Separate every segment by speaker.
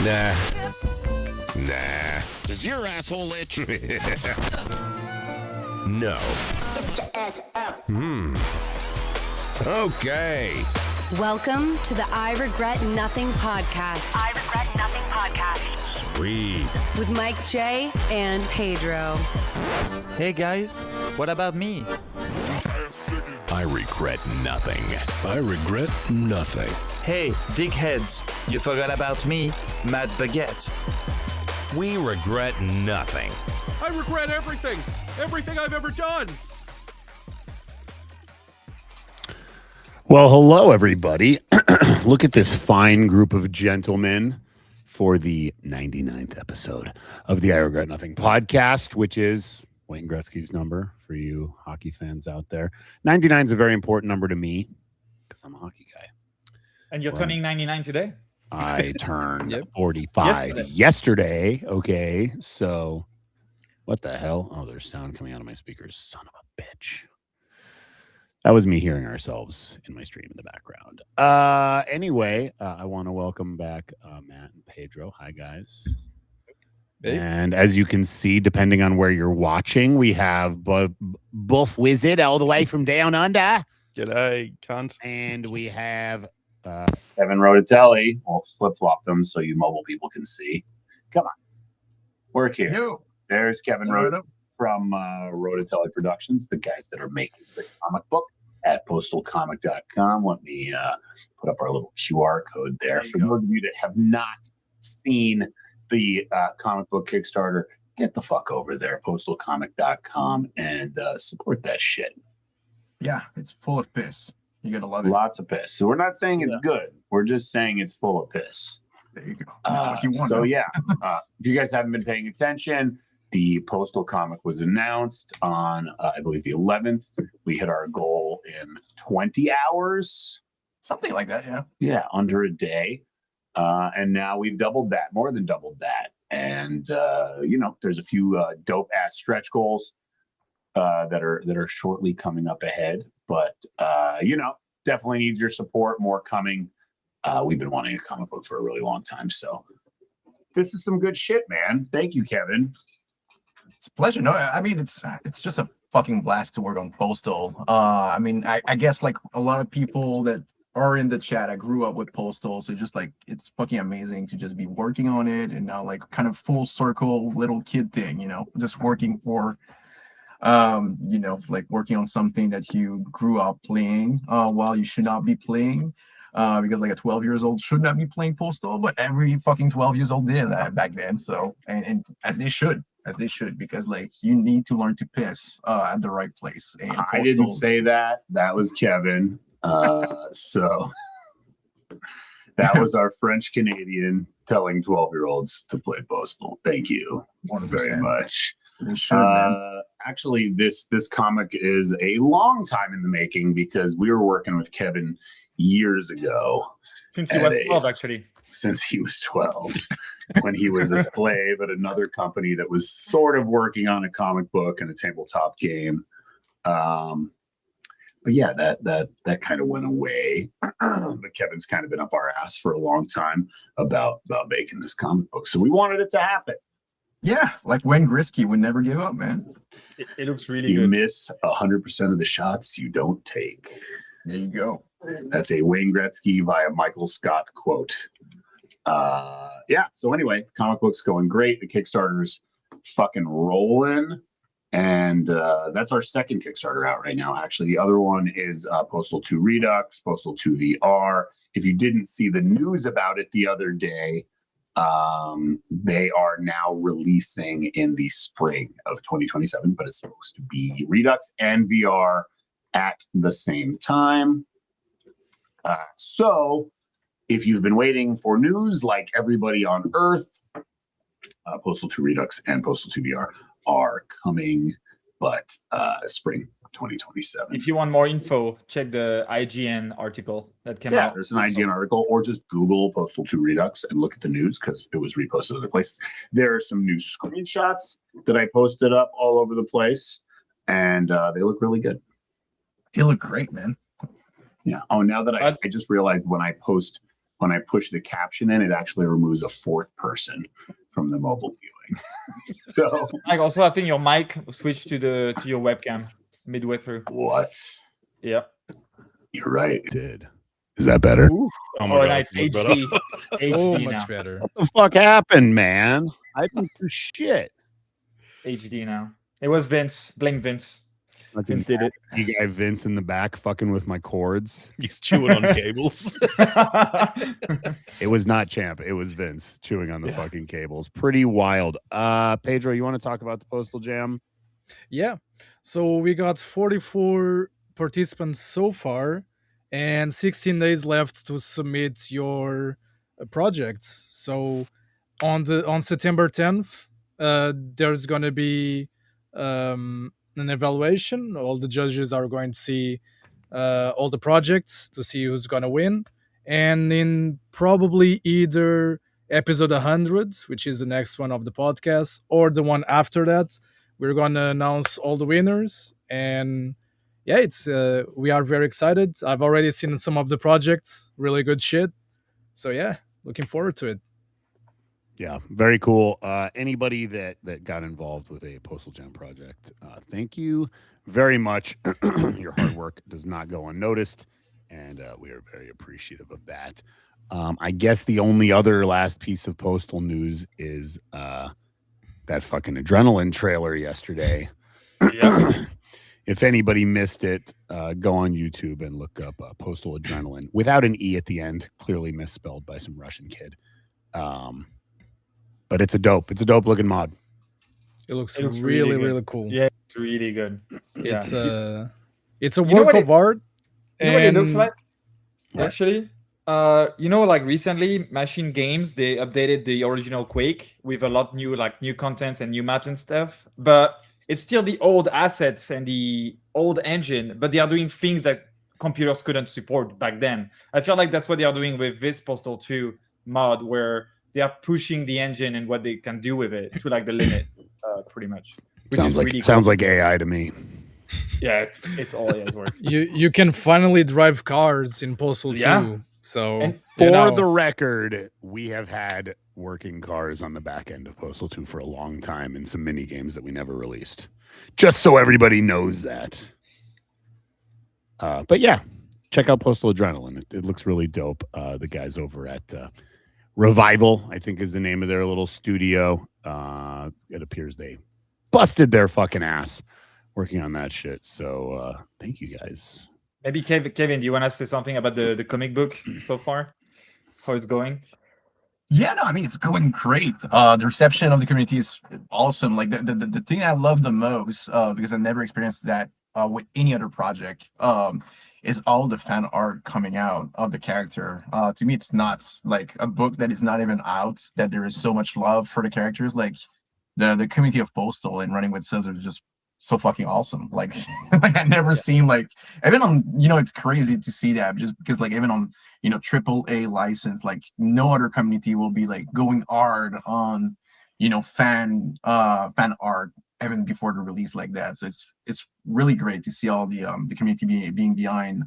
Speaker 1: Nah.
Speaker 2: Does your asshole itch?
Speaker 1: No. Okay.
Speaker 3: Welcome to the I Regret Nothing podcast.
Speaker 4: I Regret Nothing podcast.
Speaker 1: Sweet.
Speaker 3: With Mike J and Pedro.
Speaker 5: Hey guys, what about me?
Speaker 1: I regret nothing.
Speaker 2: I regret nothing.
Speaker 5: Hey, dickheads, you forgot about me, Matt Baguette.
Speaker 1: We regret nothing.
Speaker 6: I regret everything. Everything I've ever done.
Speaker 7: Well, hello, everybody. Look at this fine group of gentlemen for the 99th episode of the I Regret Nothing podcast, which is Wayne Gretzky's number for you hockey fans out there. 99 is a very important number to me because I'm a hockey guy.
Speaker 8: And you're turning 99 today?
Speaker 7: I turned 45 yesterday. Okay, so what the hell? Oh, there's sound coming out of my speakers. Son of a bitch. That was me hearing ourselves in my stream in the background. Anyway, I want to welcome back Matt and Pedro. Hi, guys. Hey. And as you can see, depending on where you're watching, we have Buff Wizard all the way from down under.
Speaker 6: G'day, cunt.
Speaker 7: And we have Kevin Roditeli. We'll flip-flop them so you mobile people can see. Come on. Work here.
Speaker 9: Yo.
Speaker 7: There's Kevin Roditeli from Roditeli Productions, the guys that are making the comic book at postalcomic.com. Let me put up our little QR code there. For those of you that have not seen the comic book Kickstarter, get the fuck over there, postalcomic.com, and support that shit.
Speaker 9: Yeah, it's full of piss. You're going to love it.
Speaker 7: Lots of piss. So we're not saying it's good. We're just saying it's full of piss.
Speaker 9: There you go. That's what you want.
Speaker 7: So, yeah, if you guys haven't been paying attention, the Postal comic was announced on, I believe, the 11th. We hit our goal in 20 hours.
Speaker 9: Something like that, yeah.
Speaker 7: Yeah, under a day. And now we've doubled that, more than doubled that. And, there's a few dope-ass stretch goals that are shortly coming up ahead. But, definitely needs your support. More coming. We've been wanting a comic book for a really long time. So this is some good shit, man. Thank you, Kevin.
Speaker 9: It's a pleasure. No, I mean, it's just a fucking blast to work on Postal. I guess like a lot of people that are in the chat, I grew up with Postal, so just like it's fucking amazing to just be working on it and now like kind of full circle little kid thing, just working for like working on something that you grew up playing while you should not be playing. Because like a 12 years old should not be playing Postal, but every fucking 12 years old did that back then. So, and as they should, because like you need to learn to piss at the right place. And
Speaker 7: I didn't say that. That was Kevin. So that was our French Canadian telling 12-year-olds to play Postal. Thank you
Speaker 9: 100%.
Speaker 7: very much.
Speaker 9: Man.
Speaker 7: Actually, this comic is a long time in the making because we were working with Kevin years ago.
Speaker 8: Since he was 12, actually.
Speaker 7: Since he was 12, when he was a slave at another company that was sort of working on a comic book and a tabletop game. But yeah, that kind of went away. But Kevin's kind of been up our ass for a long time about making this comic book. So we wanted it to happen.
Speaker 9: Yeah, like Wayne Gretzky would never give up, man.
Speaker 8: It looks really
Speaker 7: good. You miss 100% of the shots you don't take.
Speaker 9: There you go.
Speaker 7: That's a Wayne Gretzky via Michael Scott quote. So anyway, comic book's going great. The Kickstarter's fucking rolling. And that's our second Kickstarter out right now. Actually, the other one is Postal 2 Redux, Postal 2 VR. If you didn't see the news about it the other day, they are now releasing in the spring of 2027, but it's supposed to be Redux and VR at the same time. So if you've been waiting for news like everybody on Earth, Postal 2 Redux and Postal 2 VR are coming, but spring of 2027.
Speaker 8: If you want more info, check the IGN article that came out.
Speaker 7: Yeah, there's an IGN article, or just Google Postal 2 Redux and look at the news because it was reposted other places. There are some new screenshots that I posted up all over the place, and they look really good.
Speaker 9: They look great, man.
Speaker 7: Yeah. Oh, now that I just realized when I post
Speaker 10: when I push the caption in, it actually removes a fourth person from the mobile viewing. So
Speaker 8: Mike, also, I think your mic switched to your webcam midway through.
Speaker 10: what?
Speaker 8: Yeah.
Speaker 10: You're right.
Speaker 7: Did. Is that better?
Speaker 6: Oh my
Speaker 8: Oh,
Speaker 6: god,
Speaker 8: nice.
Speaker 6: it's much better.
Speaker 8: HD.
Speaker 6: So
Speaker 8: HD
Speaker 6: much
Speaker 8: now.
Speaker 6: better.
Speaker 7: What the fuck happened, man? I didn't do shit.
Speaker 8: HD now. It was Vince. Blame Vince.
Speaker 7: Vince
Speaker 8: did it.
Speaker 7: You guy Vince in the back fucking with my cords.
Speaker 6: He's chewing on cables.
Speaker 7: It was not Champ. It was Vince chewing on the fucking cables. Pretty wild. Pedro, you want to talk about the Postal Jam?
Speaker 11: Yeah. So we got 44 participants so far and 16 days left to submit your projects. So on September 10th, there's going to be an evaluation. All the judges are going to see all the projects to see who's going to win. And in probably either episode 100, which is the next one of the podcast, or the one after that, we're going to announce all the winners. And yeah, it's we are very excited. I've already seen some of the projects, really good shit. So yeah, looking forward to it.
Speaker 7: Yeah, very cool. Anybody that got involved with a Postal Jam project, thank you very much. Your hard work does not go unnoticed, and we are very appreciative of that. I guess the only other last piece of Postal news is that fucking Adrenaline trailer yesterday. If anybody missed it, go on YouTube and look up Postal Adrenaline without an E at the end, clearly misspelled by some Russian kid. But it's a dope looking mod.
Speaker 11: It looks really cool.
Speaker 8: Yeah, it's really good.
Speaker 11: It's a work of art.
Speaker 8: You know what it looks like? Actually, like recently, Machine Games, they updated the original Quake with a lot new content and new maps and stuff. But it's still the old assets and the old engine, but they are doing things that computers couldn't support back then. I feel like that's what they are doing with this Postal 2 mod, where they are pushing the engine and what they can do with it to the limit, pretty much. Which
Speaker 7: sounds
Speaker 8: is
Speaker 7: like
Speaker 8: really
Speaker 7: sounds
Speaker 8: cool.
Speaker 7: like AI to me.
Speaker 8: Yeah, it's all AI's work.
Speaker 11: You can finally drive cars in Postal 2. So
Speaker 8: And
Speaker 7: For the record, we have had working cars on the back end of Postal 2 for a long time in some mini games that we never released. Just so everybody knows that. But yeah, check out Postal Adrenaline. It looks really dope. The guys over at Revival, I think is the name of their little studio. It appears they busted their fucking ass working on that shit. So thank you guys.
Speaker 8: Maybe Kevin, do you want to say something about the comic book so far? How it's going?
Speaker 9: Yeah, no, I mean, it's going great. The reception of the community is awesome. Like the thing I love the most, because I never experienced that with any other project, is all the fan art coming out of the character. To me, it's nuts. Like a book that is not even out, that there is so much love for the characters. Like the community of Postal and Running with Scissors is just so fucking awesome. Like I never seen, like, even on, it's crazy to see that, just because like even on AAA license, like no other community will be like going hard on fan art even before the release like that. So it's really great to see all the community being behind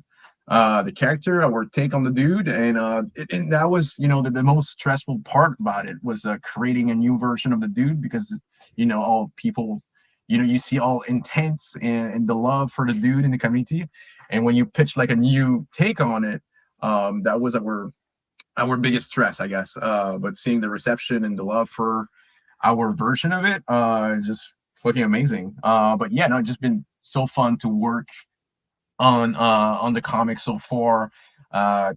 Speaker 9: the character, our take on the dude, and that was the most stressful part about it was creating a new version of the dude, because all people you see all intense and the love for the dude in the community, and when you pitch like a new take on it, that was our biggest stress, I guess. But seeing the reception and the love for our version of it is just fucking amazing. But yeah, no, it's just been so fun to work on the comic so far,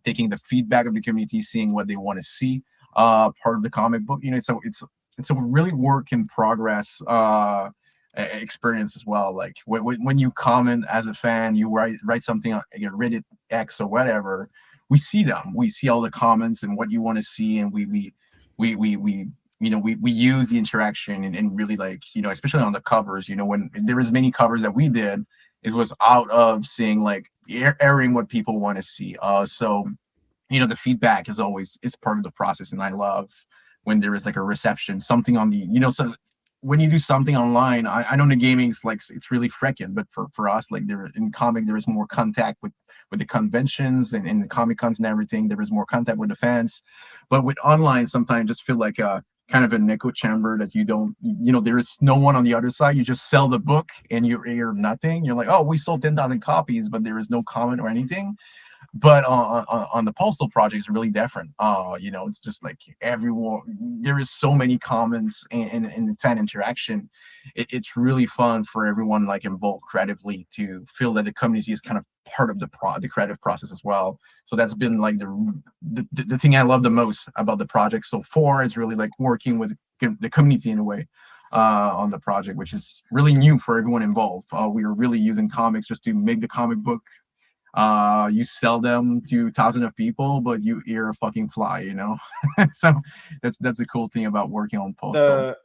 Speaker 9: taking the feedback of the community, seeing what they want to see part of the comic book. So it's a really work in progress experience as well. Like when you comment as a fan, you write something on Reddit X or whatever, we see all the comments and what you want to see, and we use the interaction and really, like, especially on the covers, when there was many covers that we did, it was out of seeing, like, airing what people want to see. So the feedback is part of the process, and I love when there is like a reception, something on the so when you do something online, I know the gaming's like it's really freaking, but for us, like there in comic, there is more contact with the conventions and the comic cons and everything. There is more contact with the fans, but with online, sometimes just feel like a kind of an echo chamber that you don't, there is no one on the other side. You just sell the book and you hear nothing. You're like, oh, we sold 10,000 copies, but there is no comment or anything. But on the postal project, it's really different. It's just like everyone, there is so many comments and fan interaction. It's really fun for everyone like involved creatively to feel that the community is kind of part of the creative process as well. So that's been like the thing I love the most about the project so far. Is really like working with the community in a way on the project, which is really new for everyone involved. We are really using comics just to make the comic book. You sell them to thousands of people, but you hear a fucking fly, So that's the cool thing about working on postal.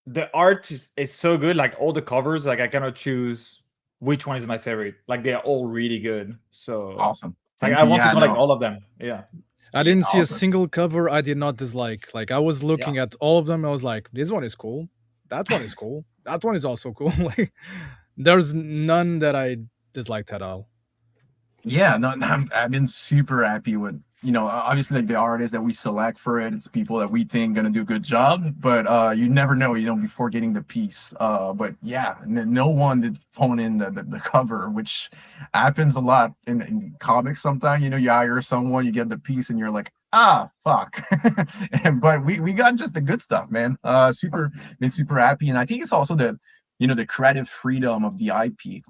Speaker 8: The art is so good. Like all the covers, like I cannot choose which one is my favorite. Like they're all really good. So
Speaker 9: awesome.
Speaker 8: Like I want to collect all of them. Yeah.
Speaker 11: I didn't see a single cover I did not dislike. Like I was looking at all of them. I was like, this one is cool. That one is cool. That one is also cool. Like there's none that I disliked at all.
Speaker 9: Yeah, no, I've been super happy with, obviously like the artists that we select for it. It's people that we think gonna do a good job, but you never know, before getting the piece. But yeah, no one did phone in the cover, which happens a lot in comics sometimes. You hire someone, you get the piece, and you're like, fuck. But we got just the good stuff, man. Been super happy, and I think it's also the creative freedom of the IP.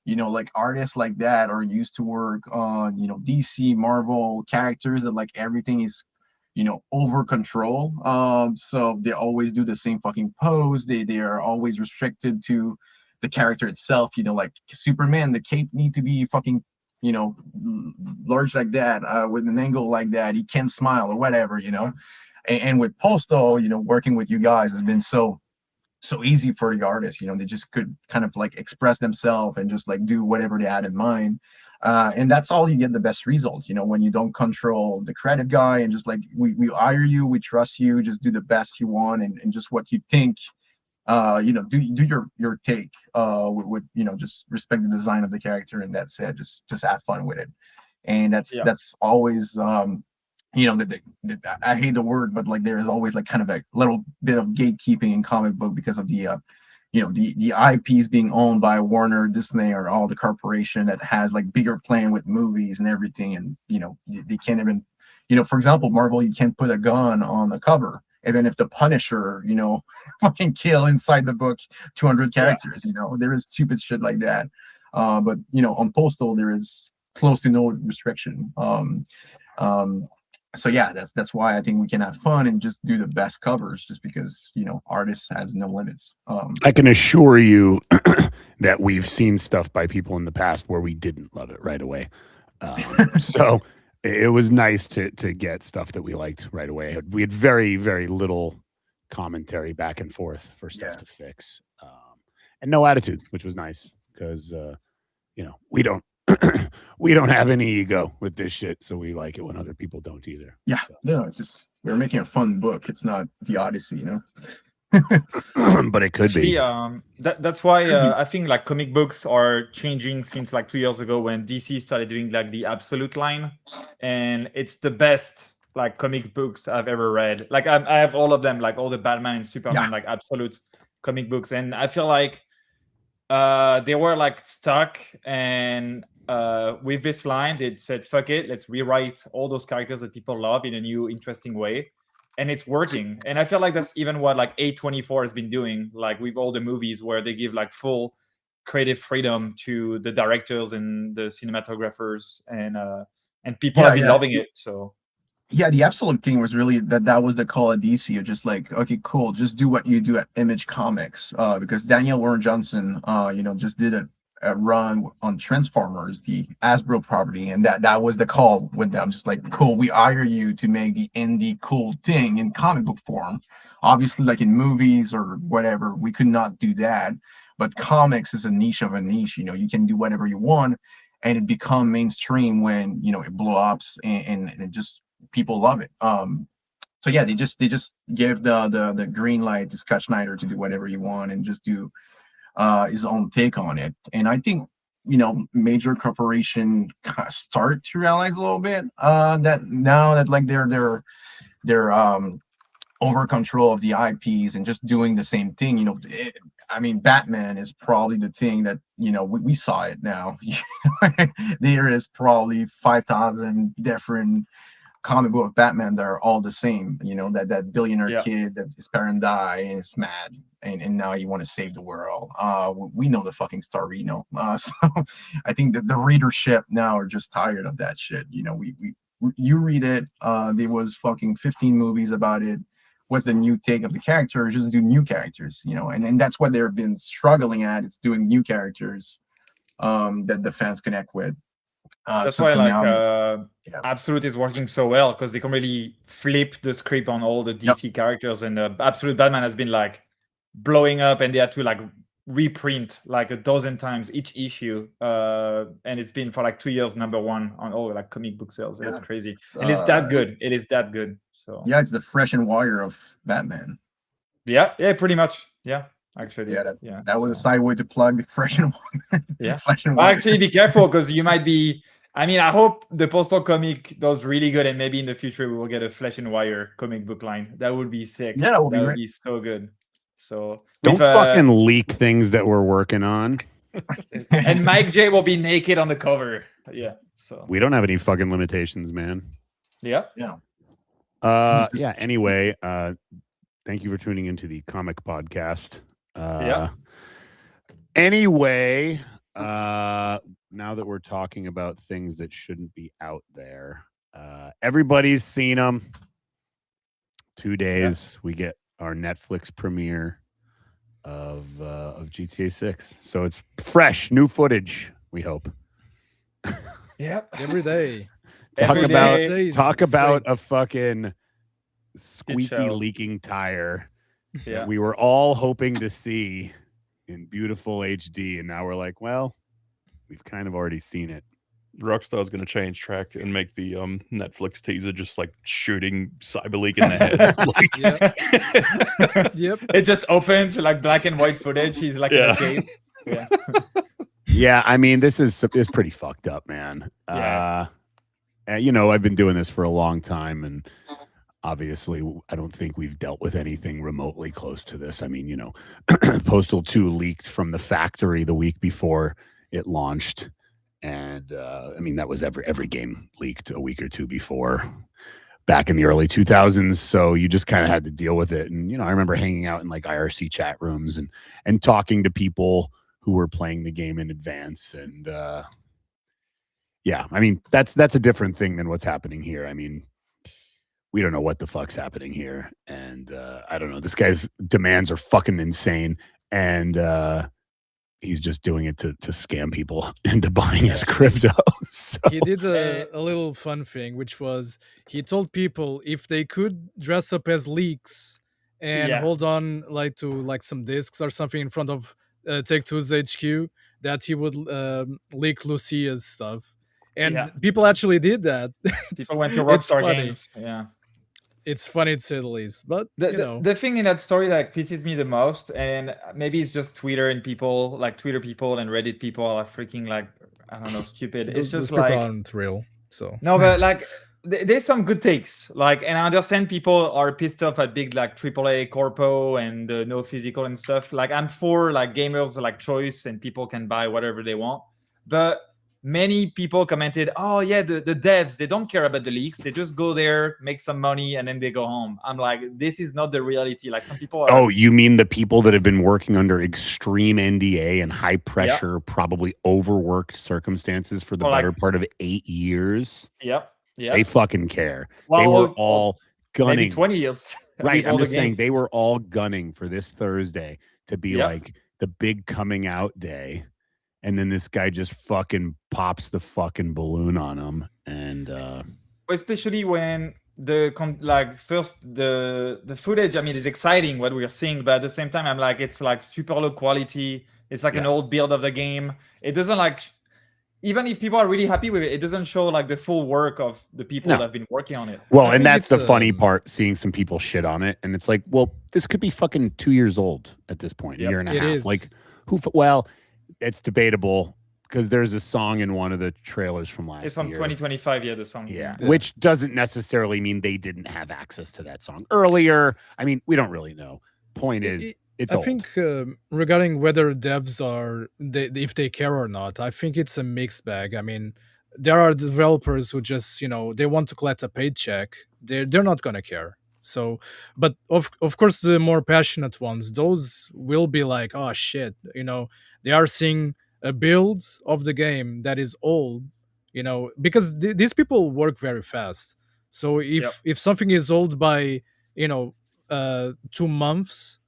Speaker 9: Like artists like that are used to work on, DC, Marvel characters that like everything is, over control. So they always do the same fucking pose. They are always restricted to the character itself. Like Superman, the cape need to be fucking, large like that, with an angle like that. He can't smile or whatever, And with Postal, working with you guys has been so easy for the artists. They just could kind of like express themselves and just like do whatever they had in mind, and that's all you get the best results, when you don't control the creative guy and just like we hire you, we trust you, just do the best you want and just what you think, do your take, with just respect the design of the character, and that's it. Just have fun with it, and that's always I hate the word, but like there is always like kind of a little bit of gatekeeping in comic book because of the the IPs being owned by Warner, Disney, or all the corporation that has like bigger plan with movies and everything, and they can't even, for example, Marvel, you can't put a gun on the cover, even if the Punisher, fucking kill inside the book 200 characters. There is stupid shit like that, but on Postal there is close to no restriction. So yeah, that's why I think we can have fun and just do the best covers, just because artists has no limits.
Speaker 7: I can assure you that we've seen stuff by people in the past where we didn't love it right away. So it was nice to get stuff that we liked right away. We had very, very little commentary back and forth for stuff to fix, and no attitude, which was nice because we don't. We don't have any ego with this shit, so we like it when other people don't either.
Speaker 9: Yeah, so. No, it's just we're making a fun book. It's not the Odyssey,
Speaker 7: But it could be.
Speaker 8: That's why I think like comic books are changing since like 2 years ago when DC started doing like the Absolute line, and it's the best like comic books I've ever read. Like I have all of them, like all the Batman and Superman like Absolute comic books, and I feel like they were like stuck, and with this line they said fuck it, let's rewrite all those characters that people love in a new interesting way, and it's working. And I feel like that's even what like A24 has been doing, like with all the movies where they give like full creative freedom to the directors and the cinematographers, and people have been loving it. So
Speaker 9: yeah, the Absolute thing was really that was the call at DC of just like, okay, cool, just do what you do at Image Comics, because Daniel Warren Johnson, just did a run on Transformers, the Hasbro property, and that was the call with them. Just like, cool, we hire you to make the indie cool thing in comic book form. Obviously, like in movies or whatever, we could not do that. But comics is a niche of a niche. You can do whatever you want, and it become mainstream when it blow ups and it just people love it. So yeah, they just give the green light to Scott Snyder to do whatever he want and just do his own take on it. And I think major corporation start to realize a little bit that now that like they're over control of the IPs and just doing the same thing. I mean, Batman is probably the thing that we saw it now. There is probably 5,000 different comic book of Batman that are all the same. That billionaire kid that his parent died and is mad, and now you want to save the world. We know the fucking story, so I think that the readership now are just tired of that shit. You read it, there was fucking 15 movies about it. What's the new take of the characters? Just do new characters, and that's what they've been struggling at. It's doing new characters that the fans connect with.
Speaker 8: That's why Absolute is working so well, because they can really flip the script on all the DC characters, and Absolute Batman has been like blowing up, and they had to like reprint like 12 times each issue, and it's been for like 2 years #1 on all like comic book sales. That's crazy, and it's that good. It is that good. So
Speaker 9: yeah, it's the Fresh and Wire of Batman.
Speaker 8: Yeah, pretty much. Yeah, actually.
Speaker 9: That was a side way to plug Fresh and Wire.
Speaker 8: Yeah.
Speaker 9: Fresh and Wire.
Speaker 8: Actually, be careful, because you might be. I mean, I hope the Postal comic does really good, and maybe in the future we will get a Flesh and Wire comic book line. That would be sick.
Speaker 9: Yeah, that would
Speaker 8: would
Speaker 9: great.
Speaker 8: be so good. So
Speaker 7: don't fucking leak things that we're working on.
Speaker 8: And Mike J will be naked on the cover. Yeah. So
Speaker 7: we don't have any fucking limitations, man.
Speaker 8: Yeah.
Speaker 7: Yeah. Anyway, thank you for tuning into the comic podcast. Anyway, now that we're talking about things that shouldn't be out there, everybody's seen them. 2 days, we get our Netflix premiere of GTA 6. So it's fresh, new footage, we hope.
Speaker 11: Every day.
Speaker 7: Talk about a fucking squeaky leaking tire that we were all hoping to see in beautiful HD, and now we're like, well, we've kind of already seen it.
Speaker 6: Rockstar's going to change track and make the Netflix teaser just like shooting Cyberleak in the head.
Speaker 11: Yep.
Speaker 8: It just opens like black and white footage. He's like in a cave. Yeah.
Speaker 7: Yeah, I mean, this is pretty fucked up, man. I've been doing this for a long time, and obviously I don't think we've dealt with anything remotely close to this. I mean, Postal 2 leaked from the factory the week before it launched. And I mean, that was every game leaked a week or two before, back in the early 2000s. So you just kind of had to deal with it. And I remember hanging out in like IRC chat rooms and talking to people who were playing the game in advance. And yeah, I mean, that's a different thing than what's happening here. I mean, we don't know what the fuck's happening here, and I don't know. This guy's demands are fucking insane, and he's just doing it to scam people into buying his crypto. So.
Speaker 11: He did a little fun thing, which was he told people if they could dress up as leaks and hold on like to like some discs or something in front of Take-Two's HQ, that he would leak Lucia's stuff. And people actually did that.
Speaker 8: People went to Rockstar Games. Yeah.
Speaker 11: It's funny to say the least, but
Speaker 8: the thing in that story that pisses me the most, and maybe it's just Twitter and people like Twitter people and Reddit people are freaking like, I don't know, stupid. It's just like
Speaker 11: aren't real. So
Speaker 8: no, but like there's some good takes. Like, and I understand people are pissed off at big like AAA corpo and no physical and stuff. Like, I'm for like gamers like choice and people can buy whatever they want, but many people commented, oh yeah, the devs, they don't care about the leaks. They just go there, make some money, and then they go home. I'm like, this is not the reality. Like, some people are...
Speaker 7: Oh, you mean the people that have been working under extreme NDA and high pressure, probably overworked circumstances for the better part of 8 years?
Speaker 8: Yep.
Speaker 7: They fucking care. They were all gunning.
Speaker 8: Maybe 20 years.
Speaker 7: Right. I'm just saying they were all gunning for this Thursday to be like the big coming out day. And then this guy just fucking pops the fucking balloon on him, and
Speaker 8: especially when the footage. I mean, is exciting what we're seeing, but at the same time, I'm like, it's like super low quality. It's like an old build of the game. It doesn't like even if people are really happy with it, it doesn't show like the full work of the people
Speaker 7: No.
Speaker 8: that have been working on it.
Speaker 7: Well,
Speaker 11: I
Speaker 7: and
Speaker 11: think
Speaker 7: that's the
Speaker 11: it's,
Speaker 7: funny part, seeing some people shit on it, and it's like, well, this could be fucking 2 years old at this point, a
Speaker 8: Yep.
Speaker 7: year and a
Speaker 11: It
Speaker 7: half.
Speaker 11: is.
Speaker 7: Like, well, it's debatable because there's a song in one of the trailers from last
Speaker 8: It's from
Speaker 7: year.
Speaker 8: 2025, yeah, the song.
Speaker 7: Yeah, which doesn't necessarily mean they didn't have access to that song earlier. I mean, we don't really know. Point is, it's
Speaker 11: I
Speaker 7: old.
Speaker 11: think regarding whether devs if they care or not, I think it's a mixed bag. I mean, there are developers who just they want to collect a paycheck. They're not gonna care. So, but of course, the more passionate ones, those will be like, oh shit, they are seeing a build of the game that is old, because these people work very fast. So if something is old by 2 months,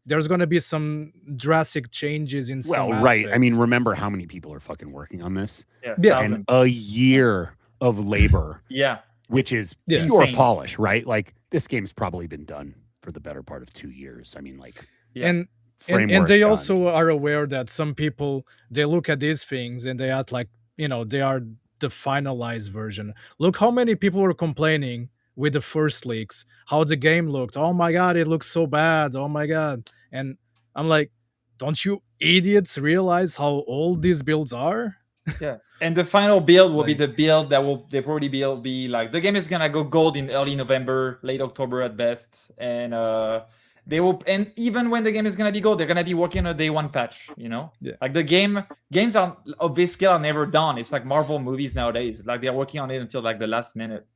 Speaker 11: there's going to be some drastic changes in some
Speaker 7: right. I mean,
Speaker 11: aspects.
Speaker 7: remember how many people are fucking working on this?
Speaker 8: Yeah.
Speaker 7: And a year of labor.
Speaker 8: Yeah.
Speaker 7: Which is
Speaker 11: Yeah.
Speaker 7: pure
Speaker 8: Insane.
Speaker 7: polish, right? Like, this game's probably been done for the better part of 2 years. I mean, like,
Speaker 8: Yeah.
Speaker 11: And
Speaker 7: framework
Speaker 11: they
Speaker 7: done.
Speaker 11: also are aware that some people, they look at these things and they act like they are the finalized version. Look how many people were complaining with the first leaks, how the game looked. Oh my god, it looks so bad. Oh my god. And I'm like, don't you idiots realize how old these builds are?
Speaker 8: Yeah. And the final build will be the build that they probably be like, the game is gonna go gold in early November, late October at best, and they will. And even when the game is gonna be gold, they're gonna be working on a day one patch.
Speaker 11: Yeah.
Speaker 8: Like the games are of this scale are never done. It's like Marvel movies nowadays. Like they're working on it until like the last minute.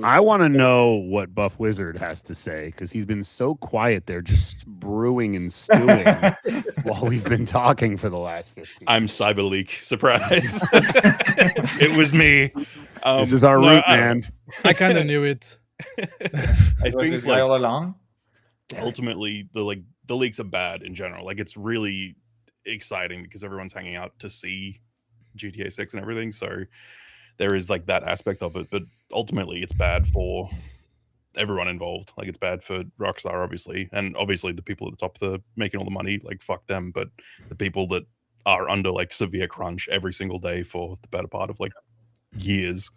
Speaker 7: I want to know what Buff Wizard has to say, because he's been so quiet there, just brewing and stewing while we've been talking for the last 15.
Speaker 6: I'm Cyberleak. Surprise. It was me.
Speaker 7: This is our route, man.
Speaker 11: I kind of knew it.
Speaker 6: I
Speaker 8: Was
Speaker 6: think
Speaker 8: this guy all along?
Speaker 6: ultimately the leaks are bad in general. Like, it's really exciting because everyone's hanging out to see GTA 6 and everything. So there is like that aspect of it, but ultimately it's bad for everyone involved. Like, it's bad for Rockstar, obviously, and obviously the people at the top that are making all the money, like, fuck them. But the people that are under like severe crunch every single day for the better part of like years,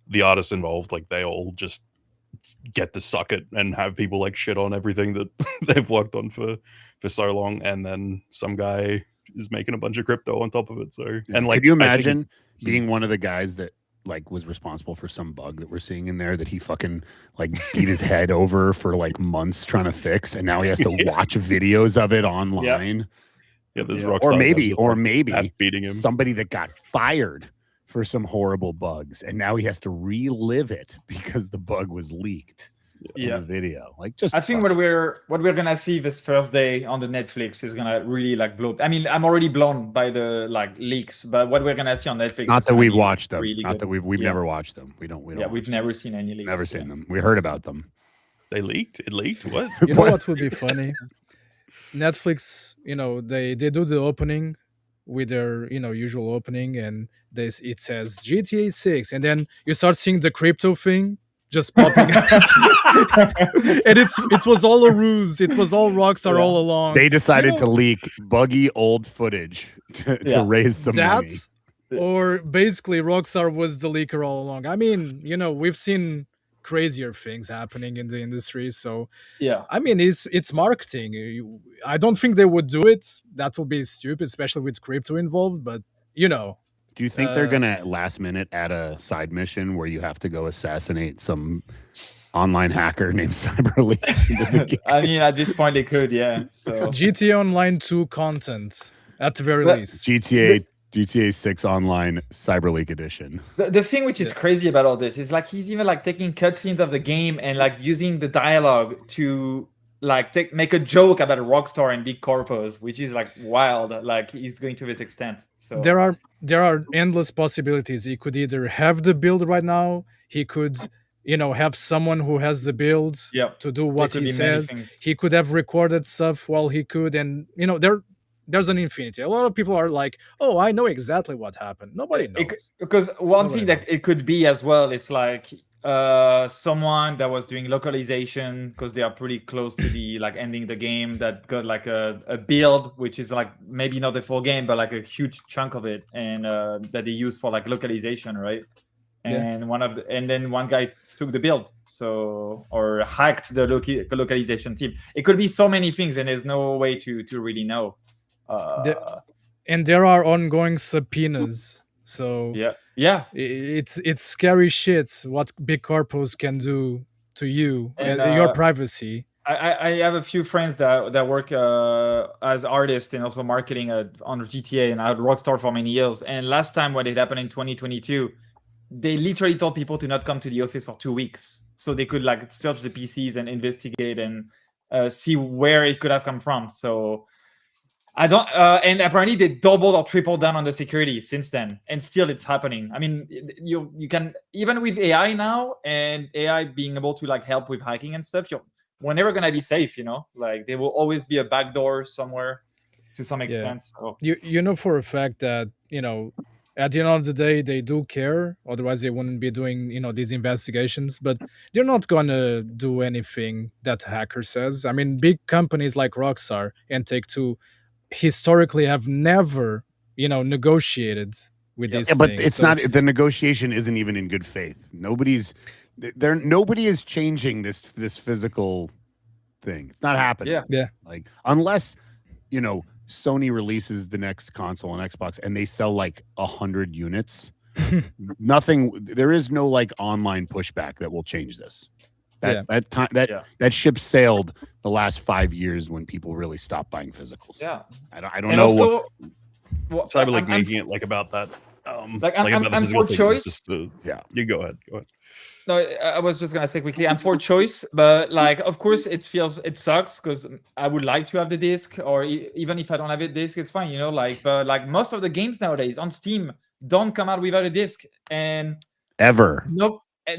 Speaker 6: the artists involved, like, they all just get to suck it and have people like shit on everything that they've worked on for so long, and then some guy is making a bunch of crypto on top of it. So, and like,
Speaker 7: could you
Speaker 6: I think
Speaker 7: imagine being one of the guys that like was responsible for some bug that we're seeing in there that he fucking like beat his head over for like months trying to fix, and now he has to watch videos of it online?
Speaker 6: Yeah, there's
Speaker 7: Or
Speaker 6: Rockstar
Speaker 7: maybe,
Speaker 6: that's,
Speaker 7: or
Speaker 6: like,
Speaker 7: maybe
Speaker 6: that's beating him.
Speaker 7: somebody that got fired for some horrible bugs, and now he has to relive it because the bug was leaked in the video. Like, just
Speaker 8: I think what we're gonna see this first day on the Netflix is gonna really like blow. I mean, I'm already blown by the like leaks, but what we're gonna see on Netflix.
Speaker 7: not
Speaker 8: is
Speaker 7: that
Speaker 8: gonna
Speaker 7: we've
Speaker 8: be
Speaker 7: watched them.
Speaker 8: really
Speaker 7: Not
Speaker 8: good.
Speaker 7: that we've
Speaker 8: Yeah.
Speaker 7: never watched them. We don't.
Speaker 8: Yeah, we've never seen any leaks.
Speaker 7: Never seen them. We heard about them.
Speaker 6: They leaked. It leaked. What?
Speaker 11: You know what would be funny? Netflix, they do the opening with their usual opening, and it says GTA 6, and then you start seeing the crypto thing just popping out. And it was all a ruse. It was all Rockstar all along.
Speaker 7: They decided to leak buggy old footage to raise some money.
Speaker 11: Or basically Rockstar was the leaker all along. I mean, we've seen crazier things happening in the industry, so
Speaker 8: yeah,
Speaker 11: I mean, it's marketing. I don't think they would do it. That would be stupid, especially with crypto involved, but
Speaker 7: Do you think they're gonna last minute add a side mission where you have to go assassinate some online hacker named Cyberleak?
Speaker 8: I mean, at this point they could, yeah. So
Speaker 11: GTA Online 2 content at the very least.
Speaker 7: GTA 6 Online Cyberleak Edition.
Speaker 8: The thing which is crazy about all this is like he's even like taking cutscenes of the game and like using the dialogue to like make a joke about Rockstar and big corpos, which is like wild. Like he's going to this extent. So
Speaker 11: There are endless possibilities. He could either have the build right now, he could have someone who has the build to do what
Speaker 8: could
Speaker 11: he
Speaker 8: be many
Speaker 11: says.
Speaker 8: things.
Speaker 11: He could have recorded stuff while he could, and there's an infinity. A lot of people are like, "Oh, I know exactly what happened." Nobody knows.
Speaker 8: Because one
Speaker 11: Nobody
Speaker 8: thing that it could be as well is like someone that was doing localization because they are pretty close to the like ending the game, that got like a build which is like maybe not the full game but like a huge chunk of it, and that they use for like localization, right? And then one guy took the build, so, or hacked the localization team. It could be so many things, and there's no way to really know.
Speaker 11: And there are ongoing subpoenas, so
Speaker 8: yeah,
Speaker 11: it's scary shit what big corpos can do to you
Speaker 8: And,
Speaker 11: and your privacy.
Speaker 8: I have a few friends that work as artists and also marketing on GTA, and I had Rockstar for many years. And last time when it happened in 2022, they literally told people to not come to the office for 2 weeks, so they could like search the PCs and investigate and see where it could have come from. So I don't, and apparently they doubled or tripled down on the security since then, and still it's happening. I mean, you can, even with AI now and AI being able to like help with hacking and stuff, we're never gonna be safe, you know. Like there will always be a backdoor somewhere to some extent. So
Speaker 11: You know for a fact that, you know, at the end of the day they do care, otherwise they wouldn't be doing, you know, these investigations. But they're not gonna do anything that hacker says. I mean, big companies like Rockstar and Take-Two historically have never, you know, negotiated with these
Speaker 7: but
Speaker 11: things.
Speaker 7: it's not, the negotiation isn't even in good faith. Nobody is changing this physical thing. It's not happening.
Speaker 11: Yeah.
Speaker 7: Like, unless, you know, Sony releases the next console on Xbox and they sell like 100 units, there is no like online pushback that will change this. That ship sailed the last 5 years when people really stopped buying physicals.
Speaker 8: Yeah,
Speaker 7: I don't know
Speaker 8: also,
Speaker 6: what cyber like making it like about that.
Speaker 8: Like I'm for choice.
Speaker 6: You go ahead.
Speaker 8: No, I was just gonna say quickly, I'm for choice, but like, of course, it sucks because I would like to have the disc, or even if I don't have a disc, it's fine, you know. Like, but like most of the games nowadays on Steam don't come out without a disc, and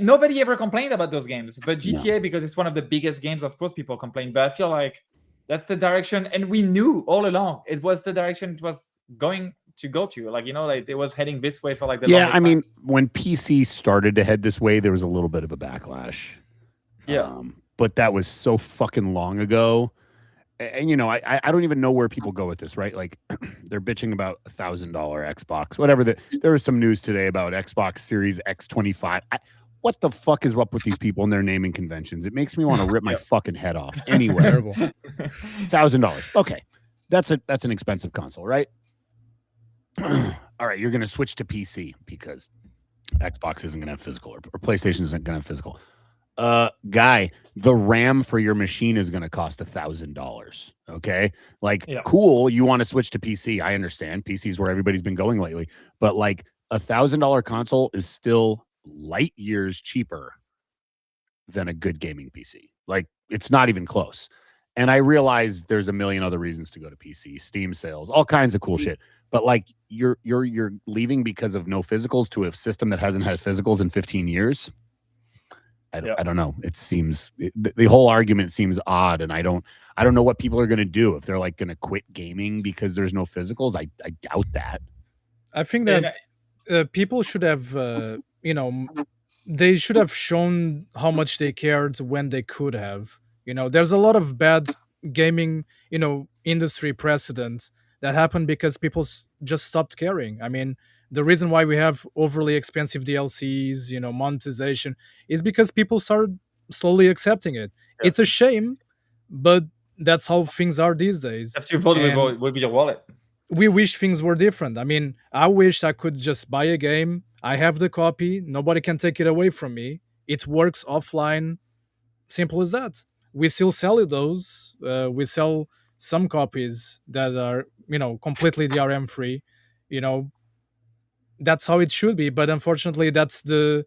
Speaker 8: nobody ever complained about those games. But GTA, because it's one of the biggest games, of course, people complain. But I feel like that's the direction, and we knew all along it was the direction it was going to go to. Like, you know, like it was heading this way for like the longest
Speaker 7: I mean,
Speaker 8: time.
Speaker 7: when PC started to head this way, there was a little bit of a backlash. But that was so fucking long ago. And you know, I don't even know where people go with this, right? Like they're bitching about $1,000 Xbox, whatever. There was some news today about Xbox Series X25. What the fuck is up with these people and their naming conventions? It makes me want to rip my fucking head off. Anyway, $1,000. Okay, that's an expensive console, right? All right, you're going to switch to PC because Xbox isn't going to have physical, or PlayStation isn't going to have physical. Guy, the RAM for your machine is going to cost $1,000. Okay, like cool. You want to switch to PC? I understand. PC is where everybody's been going lately, but like $1,000 console is still light years cheaper than a good gaming PC. Like it's not even close. And I realize there's a million other reasons to go to PC, Steam sales, all kinds of cool shit. But like you're leaving because of no physicals to a system that hasn't had physicals in 15 years. I don't know. It seems the whole argument seems odd, and I don't know what people are going to do if they're like going to quit gaming because there's no physicals. I doubt that.
Speaker 11: I think that people should have, you know, they should have shown how much they cared when they could have. You know, there's a lot of bad gaming, you know, industry precedents that happened because people just stopped caring. I mean, the reason why we have overly expensive DLCs, you know, monetization, is because people started slowly accepting it. It's a shame, but that's how things are these days.
Speaker 8: You have to vote with your wallet.
Speaker 11: We wish things were different. I mean, I wish I could just buy a game. I have the copy. Nobody can take it away from me. It works offline. Simple as that. We still sell those. We sell some copies that are, you know, completely DRM free. You know, that's how it should be. But unfortunately, that's the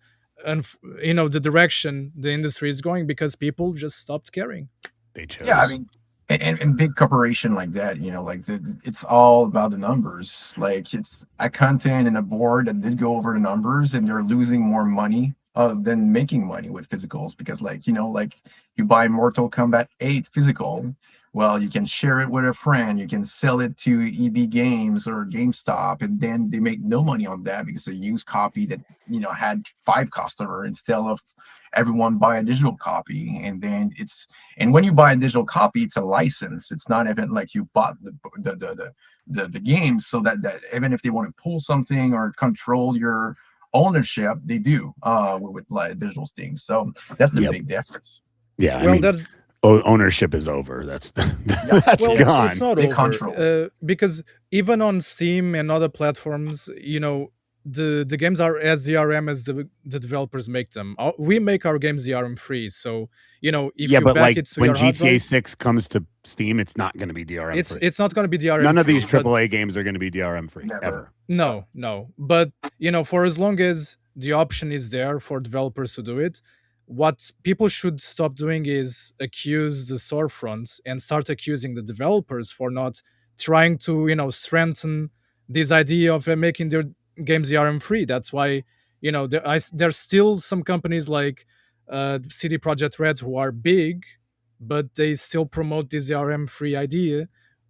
Speaker 11: direction the industry is going because people just stopped caring.
Speaker 7: They chose.
Speaker 9: Yeah, I mean, and big corporation like that, you know, like it's all about the numbers. Like it's a content and a board that did go over the numbers, and they're losing more money than making money with physicals, because like, you know, like you buy Mortal Kombat 8 physical, Well, you can share it with a friend, you can sell it to EB Games or GameStop, and then they make no money on that because a used copy that had 5 customers instead of everyone buy a digital copy. And then and when you buy a digital copy, it's a license. It's not even like you bought the game, so that even if they want to pull something or control your ownership, they do with like digital things. So that's the big difference.
Speaker 7: Yeah,
Speaker 11: Well, that's
Speaker 7: ownership is over. That's that's
Speaker 11: well,
Speaker 7: gone.
Speaker 11: it's not
Speaker 9: They
Speaker 11: over
Speaker 9: control.
Speaker 11: because even on Steam and other platforms, the games are as DRM as the developers make them. We make our games DRM free, so if you
Speaker 7: but
Speaker 11: back
Speaker 7: like
Speaker 11: it to
Speaker 7: when
Speaker 11: your hard
Speaker 7: GTA
Speaker 11: drive,
Speaker 7: 6 comes to Steam, it's not going to be DRM
Speaker 11: it's
Speaker 7: free.
Speaker 11: it's not going to be DRM.
Speaker 7: None of
Speaker 11: free,
Speaker 7: these
Speaker 11: but-
Speaker 7: AAA games are going to be DRM free
Speaker 9: Never.
Speaker 7: ever.
Speaker 11: No. But for as long as the option is there for developers to do it, what people should stop doing is accuse the storefronts and start accusing the developers for not trying to strengthen this idea of making their games DRM free. That's why there's still some companies like CD Projekt Red who are big, but they still promote this DRM free idea,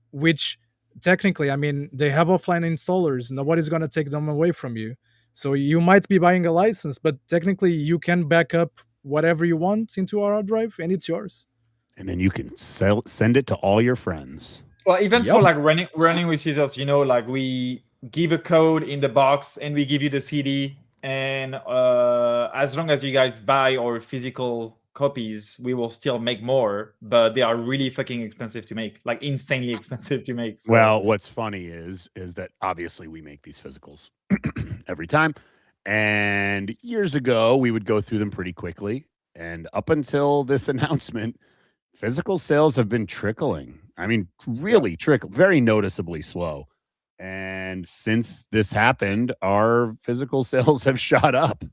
Speaker 11: which technically, I mean, they have offline installers. Nobody's going to take them away from you. So you might be buying a license, but technically you can back up whatever you want into our hard drive and it's yours.
Speaker 7: And then you can send it to all your friends.
Speaker 8: Well, even
Speaker 11: Yep.
Speaker 8: for like running with scissors, like we give a code in the box and we give you the CD, and as long as you guys buy our physical copies, we will still make more, but they are really fucking expensive to make, like insanely expensive to make. So.
Speaker 7: Well, what's funny is that obviously we make these physicals every time. And years ago, we would go through them pretty quickly. And up until this announcement, physical sales have been trickling. I mean, really very noticeably slow. And since this happened, our physical sales have shot up.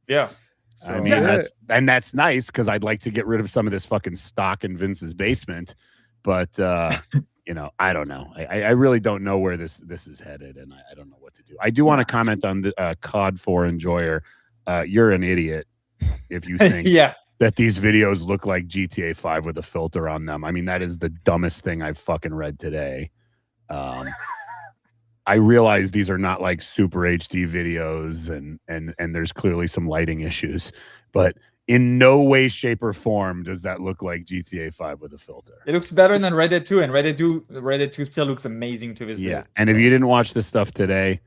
Speaker 8: Yeah.
Speaker 7: So, I mean, that's nice because I'd like to get rid of some of this fucking stock in Vince's basement. But, I don't know. I really don't know where this is headed, and I don't know what to do. I do want to comment on the COD 4 enjoyer. You're an idiot if you think that these videos look like GTA 5 with a filter on them. I mean, that is the dumbest thing I've fucking read today. I realize these are not like super HD videos and there's clearly some lighting issues, but in no way, shape, or form does that look like GTA 5 with a filter.
Speaker 8: It looks better than Red Dead 2, and Red Dead 2 still looks amazing to this day.
Speaker 7: Yeah, and if you didn't watch this stuff today,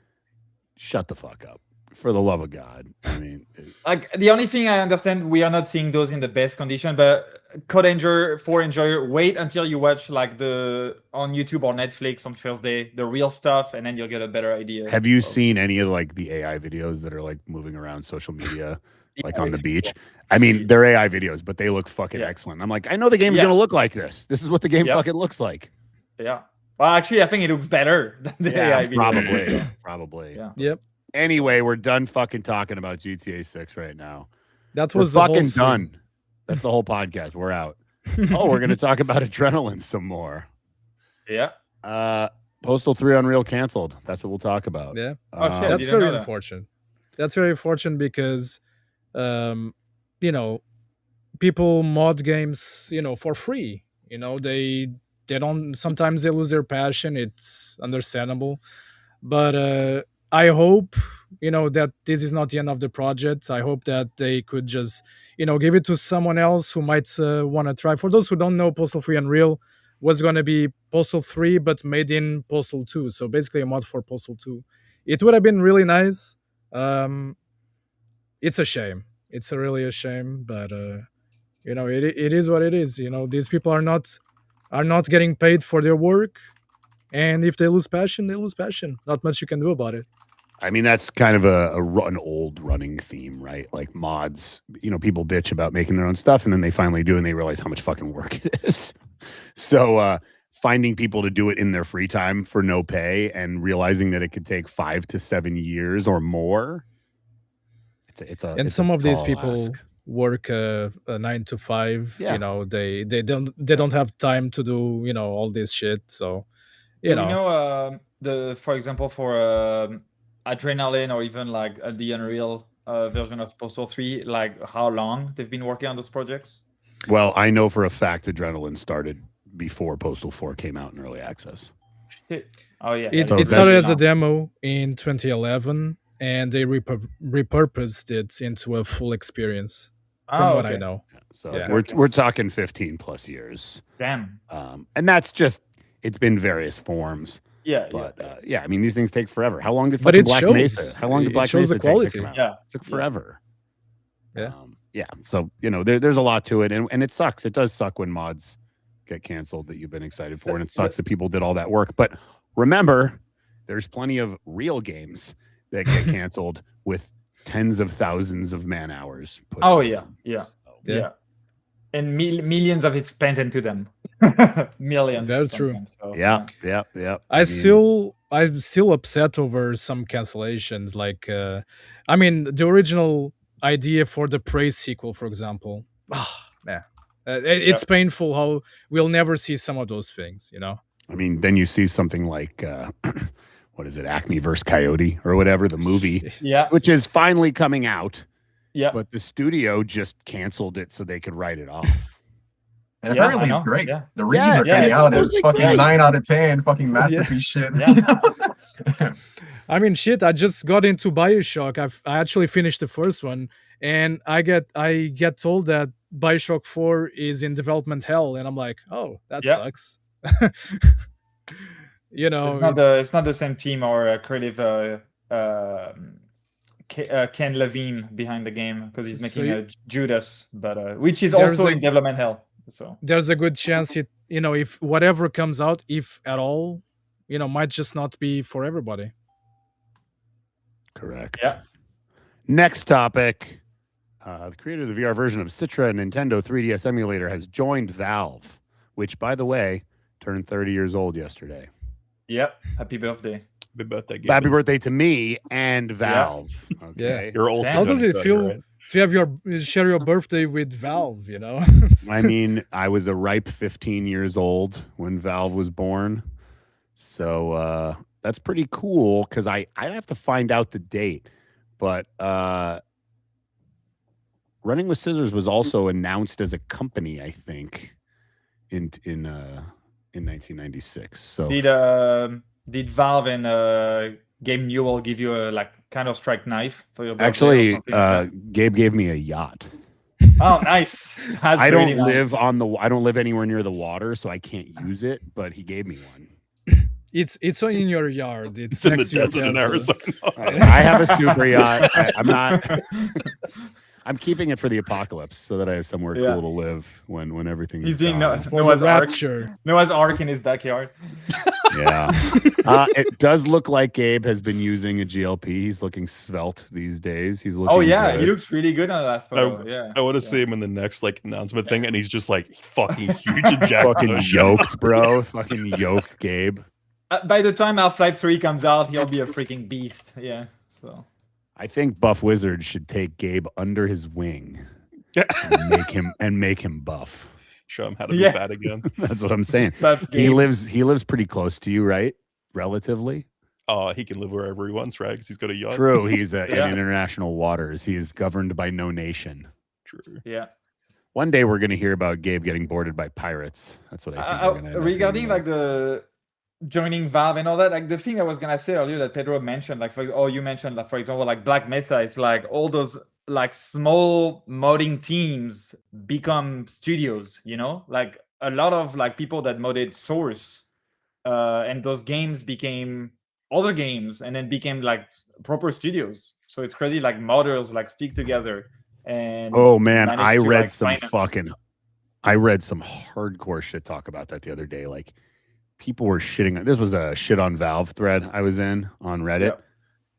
Speaker 7: shut the fuck up. For the love of God. I mean,
Speaker 8: like the only thing I understand, we are not seeing those in the best condition, but COD 4 enjoyer, wait until you watch like on YouTube or Netflix on Thursday, the real stuff, and then you'll get a better idea.
Speaker 7: Have you seen any of like the AI videos that are like moving around social media, like on the beach? I mean, they're AI videos, but they look fucking excellent. I'm like, I know the game's gonna look like this. This is what the game fucking looks like.
Speaker 8: Yeah. Well, actually, I think it looks better than the AI videos.
Speaker 7: Probably.
Speaker 8: Yeah.
Speaker 11: Yep.
Speaker 7: Anyway, we're done fucking talking about GTA 6 right now.
Speaker 11: That was
Speaker 7: we're
Speaker 11: the
Speaker 7: fucking
Speaker 11: whole
Speaker 7: done. That's the whole podcast. We're out. We're gonna talk about Adrenaline some more.
Speaker 8: Yeah.
Speaker 7: Postal 3 Unreal canceled. That's what we'll talk about.
Speaker 11: Yeah.
Speaker 8: Oh shit.
Speaker 11: That's very unfortunate. That's very unfortunate because people mod games, for free. They don't, sometimes they lose their passion. It's understandable. But I hope, that this is not the end of the project. I hope that they could just, give it to someone else who might want to try. For those who don't know, Postal 3 Unreal was going to be Postal 3, but made in Postal 2. So basically a mod for Postal 2. It would have been really nice. It's a shame. It's really a shame, but it is what it is. These people are not getting paid for their work, and if they lose passion, they lose passion. Not much you can do about it.
Speaker 7: I mean, that's kind of an old running theme, right? Like mods, people bitch about making their own stuff, and then they finally do, and they realize how much fucking work it is. So finding people to do it in their free time for no pay and realizing that it could take 5 to 7 years or more. It's
Speaker 11: some of these
Speaker 7: tall
Speaker 11: people
Speaker 7: ask.
Speaker 11: work a 9 to 5.
Speaker 7: Yeah.
Speaker 11: They don't have time to do all this shit. So
Speaker 8: for example, for Adrenaline or even like the Unreal version of Postal 3, like how long they've been working on those projects?
Speaker 7: Well, I know for a fact Adrenaline started before Postal 4 came out in early access.
Speaker 8: Oh yeah.
Speaker 11: It
Speaker 7: So
Speaker 11: started
Speaker 7: that's-
Speaker 11: as a demo in 2011, and they repurposed it into a full experience. From what I know.
Speaker 7: So
Speaker 11: Yeah.
Speaker 7: we're talking 15 plus years.
Speaker 8: Damn.
Speaker 7: And that's just it's been various forms.
Speaker 8: Yeah.
Speaker 7: But I mean these things take forever. How long did
Speaker 11: But
Speaker 7: fucking
Speaker 11: it
Speaker 7: Black
Speaker 11: shows.
Speaker 7: Mesa? How long did
Speaker 11: It
Speaker 7: Black
Speaker 11: shows
Speaker 7: Mesa
Speaker 11: the
Speaker 7: take to
Speaker 11: quality.
Speaker 7: come out?
Speaker 8: Yeah.
Speaker 7: It took forever.
Speaker 11: Yeah.
Speaker 7: Yeah. So, there's a lot to it, and it sucks. It does suck when mods get canceled that you've been excited for, and it sucks that people did all that work. But remember, there's plenty of real games that get canceled with tens of thousands of man hours.
Speaker 8: Oh yeah. Yeah.
Speaker 7: So,
Speaker 8: Yeah. And millions of it spent into them. Millions.
Speaker 11: That's true.
Speaker 8: sometimes, so,
Speaker 7: yeah.
Speaker 11: I'm still upset over some cancellations. Like, I mean, the original idea for the Prey sequel, for example. Man, it's painful how we'll never see some of those things.
Speaker 7: I mean, then you see something like what is it, Acme vs. Coyote or whatever, the movie,
Speaker 8: Yeah.
Speaker 7: which is finally coming out.
Speaker 8: Yeah.
Speaker 7: But the studio just canceled it so they could write it off.
Speaker 9: And
Speaker 8: Yeah,
Speaker 9: apparently
Speaker 8: I
Speaker 9: it's
Speaker 8: know,
Speaker 9: great.
Speaker 8: yeah.
Speaker 9: The reviews are
Speaker 8: yeah,
Speaker 9: coming
Speaker 8: it's
Speaker 9: out as
Speaker 7: supposedly
Speaker 9: fucking
Speaker 7: great.
Speaker 9: 9 out of 10, fucking masterpiece shit.
Speaker 8: Yeah.
Speaker 11: I mean, shit. I just got into BioShock. I actually finished the first one, and I get told that BioShock 4 is in development hell, and I'm like, oh, that
Speaker 8: Yeah.
Speaker 11: sucks.
Speaker 8: It's not the same team or creative Ken Levine behind the game because he's
Speaker 11: So
Speaker 8: making a Judas, but which is
Speaker 11: There's
Speaker 8: also
Speaker 11: a-
Speaker 8: in development hell. So
Speaker 11: there's a good chance if whatever comes out, if at all, might just not be for everybody.
Speaker 7: Correct.
Speaker 8: Yeah.
Speaker 7: Next topic. The creator of the VR version of Citra Nintendo 3DS emulator has joined Valve, which, by the way, turned 30 years old yesterday.
Speaker 8: yep, happy birthday.
Speaker 6: Happy birthday, Gabe.
Speaker 7: Happy birthday to me and Valve. Okay.
Speaker 6: You're also
Speaker 11: How does
Speaker 6: Johnny
Speaker 11: it
Speaker 6: Depp,
Speaker 11: feel
Speaker 6: right?
Speaker 11: to have share your birthday with Valve?
Speaker 7: I mean, I was a ripe 15 years old when Valve was born. So that's pretty cool because I'd have to find out the date. But Running with Scissors was also announced as a company, I think, in 1996. So
Speaker 8: Did Valve and Game Newell give you a Counter-Strike knife for your birthday or
Speaker 7: actually,
Speaker 8: something like
Speaker 7: Gabe gave me a yacht.
Speaker 8: that? Oh, nice. That's
Speaker 7: I don't
Speaker 8: really nice.
Speaker 7: I don't live anywhere near the water, so I can't use it. But he gave me one.
Speaker 11: It's in your yard. It's
Speaker 6: It's in the
Speaker 11: next to your
Speaker 6: desert in
Speaker 11: Tesla.
Speaker 6: Arizona.
Speaker 7: I have a super yacht. I'm not. I'm keeping it for the apocalypse so that I have somewhere
Speaker 8: Yeah.
Speaker 7: cool to live when everything.
Speaker 8: He's
Speaker 7: is
Speaker 8: doing
Speaker 7: gone.
Speaker 11: For
Speaker 8: Noah's
Speaker 11: the
Speaker 8: Ark.
Speaker 11: rapture.
Speaker 8: Noah's Ark in his backyard.
Speaker 7: Yeah. It does look like Gabe has been using a GLP. He's looking svelte these days. He's looking.
Speaker 8: Oh yeah,
Speaker 7: good.
Speaker 8: he looks really good on the last photo. Yeah.
Speaker 6: I want to see him in the next announcement thing, and he's just fucking huge and jacked.
Speaker 7: fucking yoked, bro. Fucking yoked, Gabe.
Speaker 8: By the time Half-Life 3 comes out, he'll be a freaking beast. Yeah. So.
Speaker 7: I think Buff Wizard should take Gabe under his wing and make him buff.
Speaker 6: Show him how to be
Speaker 8: Yeah.
Speaker 6: fat again.
Speaker 7: That's what I'm saying.
Speaker 8: Buff
Speaker 7: He
Speaker 8: Gabe.
Speaker 7: lives pretty close to you, right? Relatively.
Speaker 6: Oh, he can live wherever he wants, right? Because he's got a yacht.
Speaker 7: True. He's in
Speaker 8: Yeah.
Speaker 7: international waters. He is governed by no nation.
Speaker 6: True.
Speaker 8: Yeah.
Speaker 7: One day we're going to hear about Gabe getting boarded by pirates. That's what I think. we're gonna end up
Speaker 8: Regarding
Speaker 7: hearing
Speaker 8: the joining Valve and all that, the thing I was gonna say earlier that Pedro mentioned, you mentioned, for example, Black Mesa, it's all those small modding teams become studios, a lot of people that modded Source, and those games became other games and then became proper studios. So it's crazy, modders stick together and
Speaker 7: Oh man,
Speaker 8: manage
Speaker 7: I
Speaker 8: to,
Speaker 7: read some
Speaker 8: finance.
Speaker 7: I read some hardcore shit talk about that the other day. People were shitting. This was a shit on Valve thread I was in on Reddit.
Speaker 8: Yep.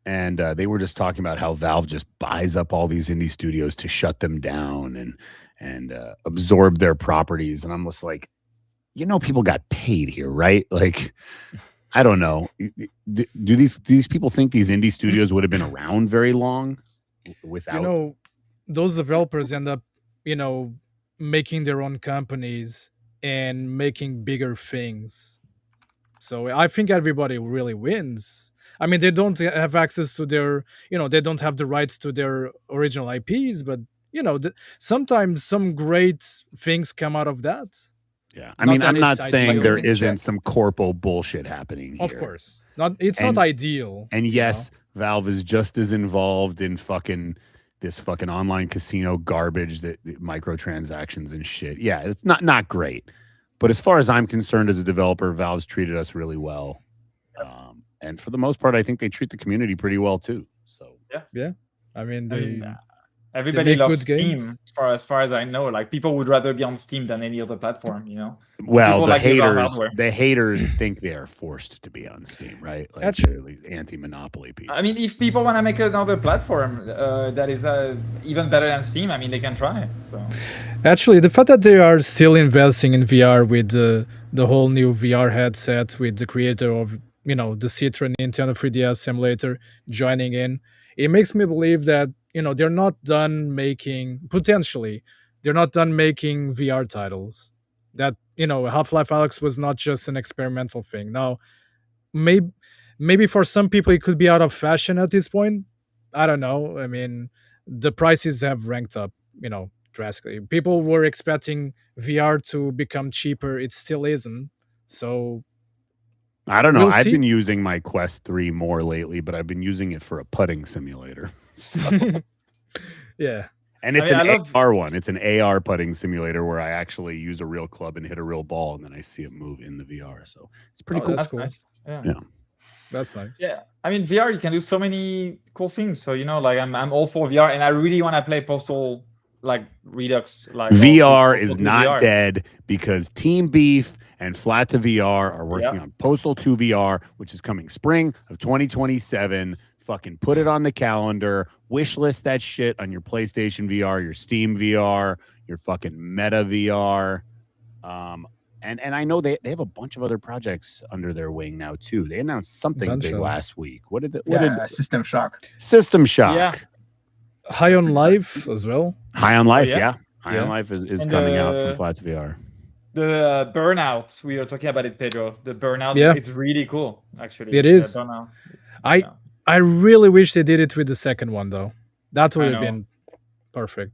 Speaker 7: And they were just talking about how Valve just buys up all these indie studios to shut them down and absorb their properties. And I'm just people got paid here, right? I don't know. Do these people think these indie studios would have been around very long without?
Speaker 11: Those developers end up, making their own companies and making bigger things. So I think everybody really wins. I mean, they don't have access to their, they don't have the rights to their original IPs, but sometimes some great things come out of that.
Speaker 7: Yeah, I mean, I'm not saying
Speaker 9: ideal.
Speaker 7: there
Speaker 9: Like a
Speaker 7: isn't
Speaker 9: check.
Speaker 7: some corpo bullshit happening here.
Speaker 11: Of course, it's not ideal.
Speaker 7: And yes, Valve is just as involved in this fucking online casino garbage that microtransactions and shit. Yeah, it's not great. But as far as I'm concerned as a developer, Valve's treated us really well. And for the most part, I think they treat the community pretty well too. So
Speaker 11: yeah. I mean,
Speaker 8: everybody
Speaker 11: make
Speaker 8: loves
Speaker 11: good
Speaker 8: Steam,
Speaker 11: games.
Speaker 8: as far as I know. Like people would rather be on Steam than any other platform.
Speaker 7: well,
Speaker 8: People
Speaker 7: the
Speaker 8: like Valve
Speaker 7: haters,
Speaker 8: hardware.
Speaker 7: the haters think they are forced to be on Steam, right? Like
Speaker 11: That's
Speaker 7: they're anti-monopoly people.
Speaker 8: I mean, if people want to make another platform that is even better than Steam, I mean, they can try. So
Speaker 11: Actually, the fact that they are still investing in VR with the whole new VR headset with the creator of the Citra Nintendo 3DS simulator joining in, it makes me believe that they're not done making VR titles. That Half-Life Alyx was not just an experimental thing. Now, maybe for some people it could be out of fashion at this point. I don't know. I mean, the prices have ranked up, drastically. People were expecting VR to become cheaper. It still isn't. So
Speaker 7: I don't know.
Speaker 11: we'll
Speaker 7: I've
Speaker 11: see.
Speaker 7: been using my Quest 3 more lately, but I've been using it for a putting simulator. So-
Speaker 11: Yeah.
Speaker 7: And it's
Speaker 8: I
Speaker 7: an
Speaker 8: love-
Speaker 7: AR one. It's an AR putting simulator where I actually use a real club and hit a real ball, and then I see it move in the VR. So it's pretty cool.
Speaker 11: That's cool.
Speaker 8: nice. Yeah.
Speaker 7: Yeah.
Speaker 11: That's nice.
Speaker 8: Yeah, I mean VR, you can do so many cool things. So like I'm all for VR, and I really want to play Postal like Redux. Like
Speaker 7: VR
Speaker 8: Postal
Speaker 7: is
Speaker 8: 2
Speaker 7: not
Speaker 8: VR.
Speaker 7: dead because Team Beef and Flat to VR are working
Speaker 8: Yeah.
Speaker 7: on Postal 2 VR, which is coming spring of 2027. Fucking put it on the calendar. Wish list that shit on your PlayStation VR, your Steam VR, your fucking Meta VR. And I know they have a bunch of other projects under their wing now too. They announced something
Speaker 11: Bunch
Speaker 7: big
Speaker 11: of-
Speaker 7: last week. What did
Speaker 9: System Shock.
Speaker 7: System Shock?
Speaker 8: Yeah.
Speaker 11: High on Life as well.
Speaker 7: High on Life,
Speaker 8: yeah.
Speaker 7: yeah. High on
Speaker 11: Yeah.
Speaker 7: Life is
Speaker 8: And,
Speaker 7: coming out from Flat to VR.
Speaker 8: The Burnout, we were talking about it, Pedro. The Burnout,
Speaker 11: Yeah.
Speaker 8: it's really cool, actually.
Speaker 11: It is.
Speaker 8: The Burnout.
Speaker 11: I really wish they did it with the second one though. That would
Speaker 8: I
Speaker 11: have
Speaker 8: know.
Speaker 11: been perfect.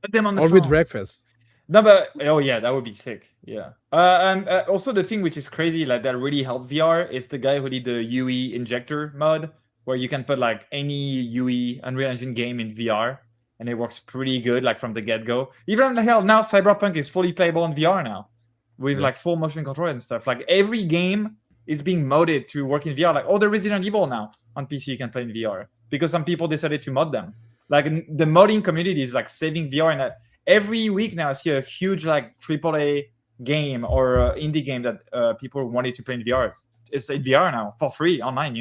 Speaker 8: Put them on the
Speaker 11: Or with
Speaker 8: phone.
Speaker 11: breakfast.
Speaker 8: No, but oh yeah, that would be sick. Yeah. And also the thing which is crazy, like that really helped VR, is the guy who did the UE injector mod, where you can put like any UE Unreal Engine game in VR, and it works pretty good, like from the get go. Even the hell now, Cyberpunk is fully playable in VR now, with like full motion control and stuff. Like every game is being modded to work in VR. Like all the Resident Evil now on PC you can play in VR because some people decided to mod them. Like the modding community is like saving VR, and every week now I see a huge like AAA game or indie game that people wanted to play in VR. It's in VR now for free online,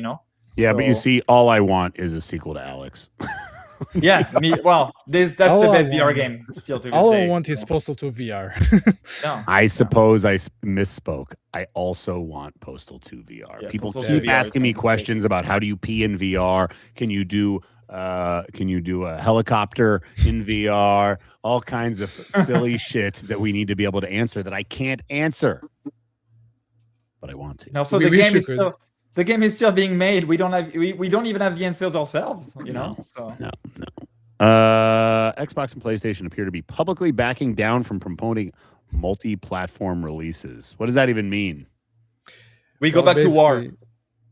Speaker 7: Yeah, but you
Speaker 8: So-
Speaker 7: see, all I want is a sequel to Alex.
Speaker 8: Yeah, well, that's
Speaker 11: All
Speaker 8: the
Speaker 11: I
Speaker 8: best VR
Speaker 11: want-
Speaker 8: game still to this
Speaker 11: All
Speaker 8: day.
Speaker 11: I want is
Speaker 8: so,
Speaker 11: Postal 2 VR.
Speaker 8: no.
Speaker 7: I suppose I misspoke. I also want Postal 2 VR.
Speaker 8: Yeah,
Speaker 7: People
Speaker 8: Postal 2
Speaker 7: keep
Speaker 8: VR is
Speaker 7: asking me
Speaker 8: fantastic.
Speaker 7: questions about how do you pee in VR? Can you do a helicopter in VR? All kinds of silly shit that we need to be able to answer that I can't answer. But I want to.
Speaker 8: And also,
Speaker 11: We
Speaker 8: the
Speaker 11: wish
Speaker 8: game
Speaker 11: you
Speaker 8: is
Speaker 11: could.
Speaker 8: still the game is still being made. We don't even have the answers ourselves.
Speaker 7: No.
Speaker 8: So
Speaker 7: No. Xbox and PlayStation appear to be publicly backing down from promoting multi-platform releases. What does that even mean?
Speaker 8: we go
Speaker 11: Well,
Speaker 8: back to war.
Speaker 11: basically,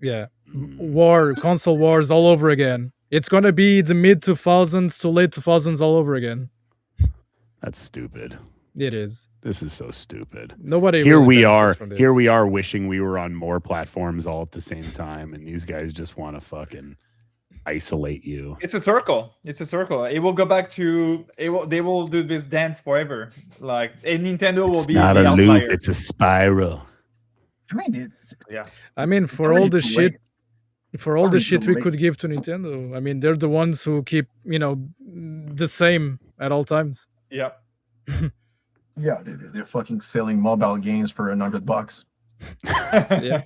Speaker 11: Yeah. War, console wars all over again. It's going to be the mid 2000s to late 2000s all over again.
Speaker 7: That's stupid.
Speaker 11: It is.
Speaker 7: This is so stupid.
Speaker 11: Nobody
Speaker 7: Here
Speaker 11: really
Speaker 7: we
Speaker 11: benefits
Speaker 7: are.
Speaker 11: from this.
Speaker 7: Here we are wishing we were on more platforms all at the same time, and these guys just want to fucking isolate you.
Speaker 8: It's a circle. It's a circle. It will go back to they will do this dance forever. Like and Nintendo will
Speaker 7: It's
Speaker 8: be
Speaker 7: not
Speaker 8: the
Speaker 7: a loop,
Speaker 8: outlier.
Speaker 7: it's a spiral.
Speaker 9: I mean,
Speaker 11: I mean,
Speaker 9: it's
Speaker 11: for all
Speaker 9: already
Speaker 11: the
Speaker 9: too
Speaker 11: shit,
Speaker 9: late.
Speaker 11: for
Speaker 9: It's
Speaker 11: all the
Speaker 9: already
Speaker 11: shit
Speaker 9: too
Speaker 11: we
Speaker 9: late.
Speaker 11: could give to Nintendo. I mean, they're the ones who keep, the same at all times.
Speaker 8: Yeah.
Speaker 9: Yeah, they're fucking selling mobile games for $100.
Speaker 11: Yeah,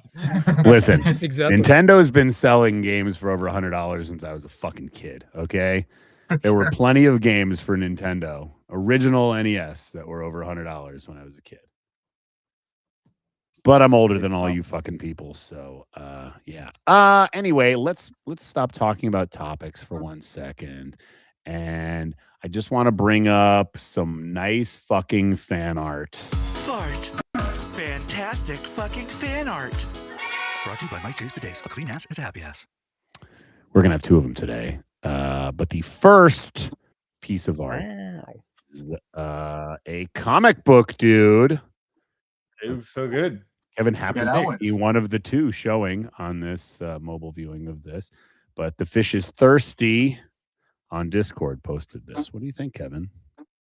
Speaker 7: Listen,
Speaker 11: exactly.
Speaker 7: Nintendo's been selling games for over $100 since I was a fucking kid. Okay, there were plenty of games for Nintendo, original NES, that were over $100 when I was a kid. But I'm older than all you fucking people, so yeah. Anyway, let's stop talking about topics for 1 second And I just want to bring up some nice fucking fan art.
Speaker 12: Fart. Fantastic fucking fan art. Brought to you by MikeJ's Bidets. A clean ass is a happy ass.
Speaker 7: We're going to have 2 of them today. But the first piece of art is a comic book, dude.
Speaker 8: It was so good.
Speaker 7: Kevin happens to be one of the 2 showing on this mobile viewing of this. But The Fish is Thirsty on Discord posted this. What do you think, Kevin?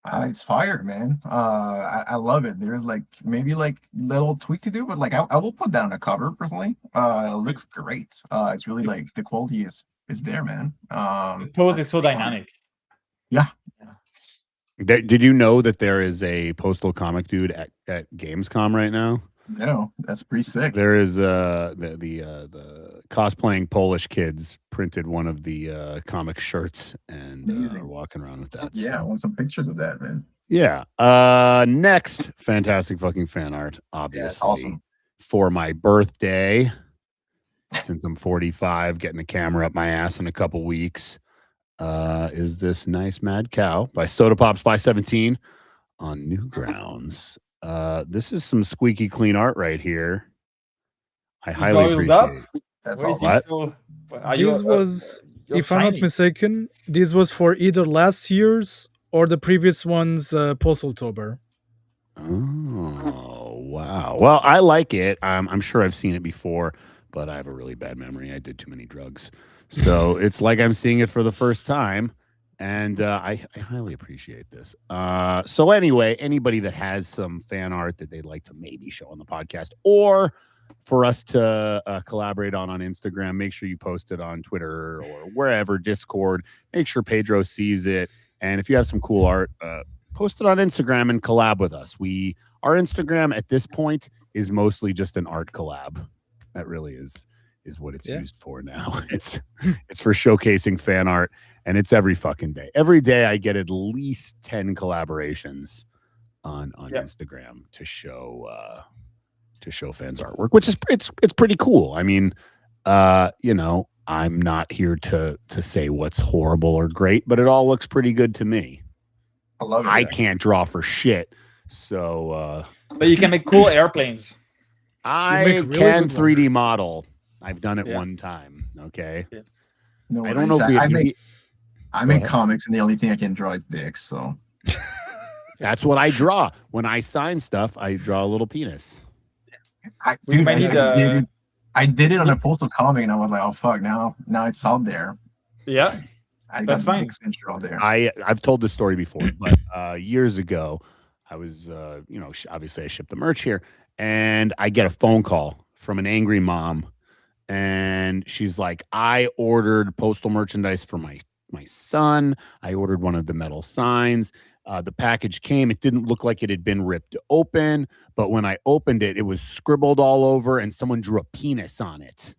Speaker 9: It's fire, man. I love it. There's like maybe like little tweak to do, but like I will put that on a cover personally. It looks great. It's really like the quality is there, man.
Speaker 8: The pose is so dynamic.
Speaker 9: Yeah.
Speaker 7: Did you know that there is a postal comic dude at Gamescom right now?
Speaker 9: No, that's pretty sick.
Speaker 7: There is the cosplaying Polish kids printed one of the comic shirts and are walking around with that.
Speaker 9: Yeah, I want some pictures of that, man.
Speaker 7: Yeah. Next, fantastic fucking fan art, obviously.
Speaker 9: Awesome.
Speaker 7: For my birthday, since I'm 45, getting a camera up my ass in a couple weeks, is this nice Mad Cow by Soda Pops by 17 on Newgrounds. This is some squeaky clean art right here. I highly appreciate it.
Speaker 9: That's
Speaker 8: awesome.
Speaker 11: This was, if I'm not mistaken, this was for either last year's or the previous one's Postaltober.
Speaker 7: Oh, wow. Well, I like it. I'm sure I've seen it before, but I have a really bad memory. I did too many drugs. So it's like I'm seeing it for the first time. And I highly appreciate this. So anyway, anybody that has some fan art that they'd like to maybe show on the podcast or for us to collaborate on Instagram, make sure you post it on Twitter or wherever, Discord. Make sure Pedro sees it. And if you have some cool art, post it on Instagram and collab with us. Our Instagram at this point is mostly just an art collab. That really is what it's used for now. It's for showcasing fan art, and it's every fucking day. Every day I get at least 10 collaborations on Instagram to show fans artwork, which is it's pretty cool. I mean, I'm not here to say what's horrible or great, but it all looks pretty good to me.
Speaker 9: I love it.
Speaker 7: I can't draw for shit, so
Speaker 8: but you can make cool airplanes.
Speaker 7: I can 3D model. I've done it one time. Okay.
Speaker 9: Yeah. No,
Speaker 7: I don't know if
Speaker 9: I make comics, and the only thing I can draw is dicks. So
Speaker 7: that's what I draw. When I sign stuff, I draw a little penis.
Speaker 9: I did it on a postal comic, and I was like, "Oh fuck!" Now it's out there.
Speaker 8: Yeah, that's fine.
Speaker 9: Out there.
Speaker 7: I've told this story before, but years ago, I was obviously I shipped the merch here, and I get a phone call from an angry mom. And she's like, I ordered postal merchandise for my son. I ordered one of the metal signs. The package came. It didn't look like it had been ripped open. But when I opened it, it was scribbled all over and someone drew a penis on it.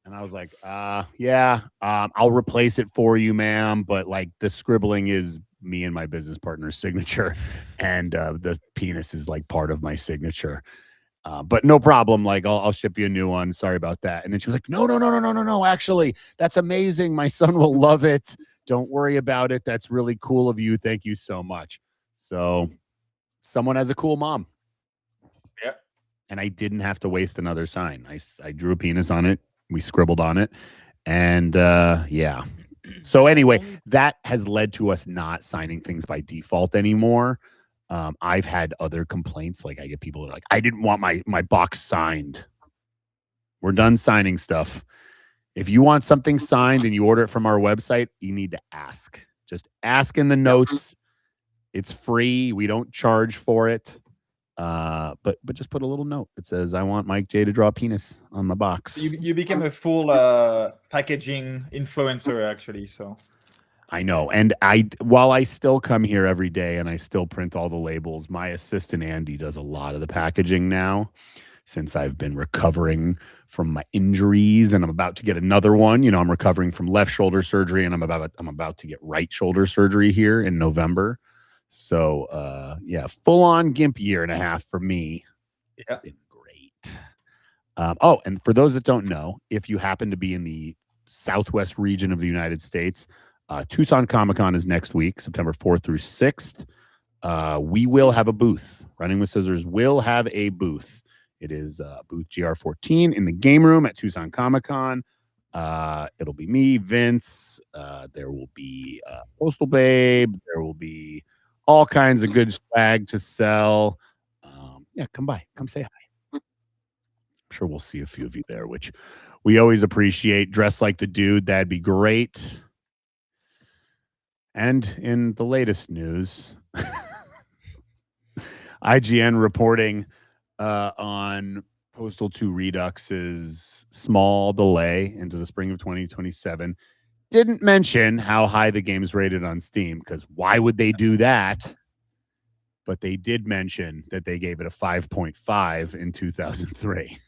Speaker 7: And I was like, I'll replace it for you, ma'am. But like the scribbling is me and my business partner's signature. And the penis is like part of my signature. But no problem. Like I'll ship you a new one. Sorry about that. And then she was like, no. Actually, that's amazing. My son will love it. Don't worry about it. That's really cool of you. Thank you so much. So someone has a cool mom.
Speaker 8: Yeah.
Speaker 7: And I didn't have to waste another sign. I drew a penis on it. We scribbled on it. And yeah. So anyway, that has led to us not signing things by default anymore. I've had other complaints. Like I get people that are like, I didn't want my box signed. We're done signing stuff. If you want something signed and you order it from our website, you need to ask. Just ask in the notes. It's free. We don't charge for it. But just put a little note that says, I want Mike J to draw a penis on my box.
Speaker 8: You became a full packaging influencer, actually. So
Speaker 7: I know. And while I still come here every day and I still print all the labels, my assistant Andy does a lot of the packaging now since I've been recovering from my injuries and I'm about to get another one. You know, I'm recovering from left shoulder surgery and I'm about to get right shoulder surgery here in November. So yeah, full on GIMP year and a half for me. It's been great. And for those that don't know, if you happen to be in the Southwest region of the United States, Tucson Comic-Con is next week, September 4th through 6th. We will have a booth. Running with Scissors will have a booth. It is booth GR14 in the game room at Tucson Comic-Con. It'll be me, Vince. There will be Postal Babe. There will be all kinds of good swag to sell. Yeah, come by. Come say hi. I'm sure we'll see a few of you there, which we always appreciate. Dress like the dude. That'd be great. And in the latest news, IGN reporting on Postal 2 Redux's small delay into the spring of 2027. Didn't mention how high the game's rated on Steam, because why would they do that? But they did mention that they gave it a 5.5 in 2003.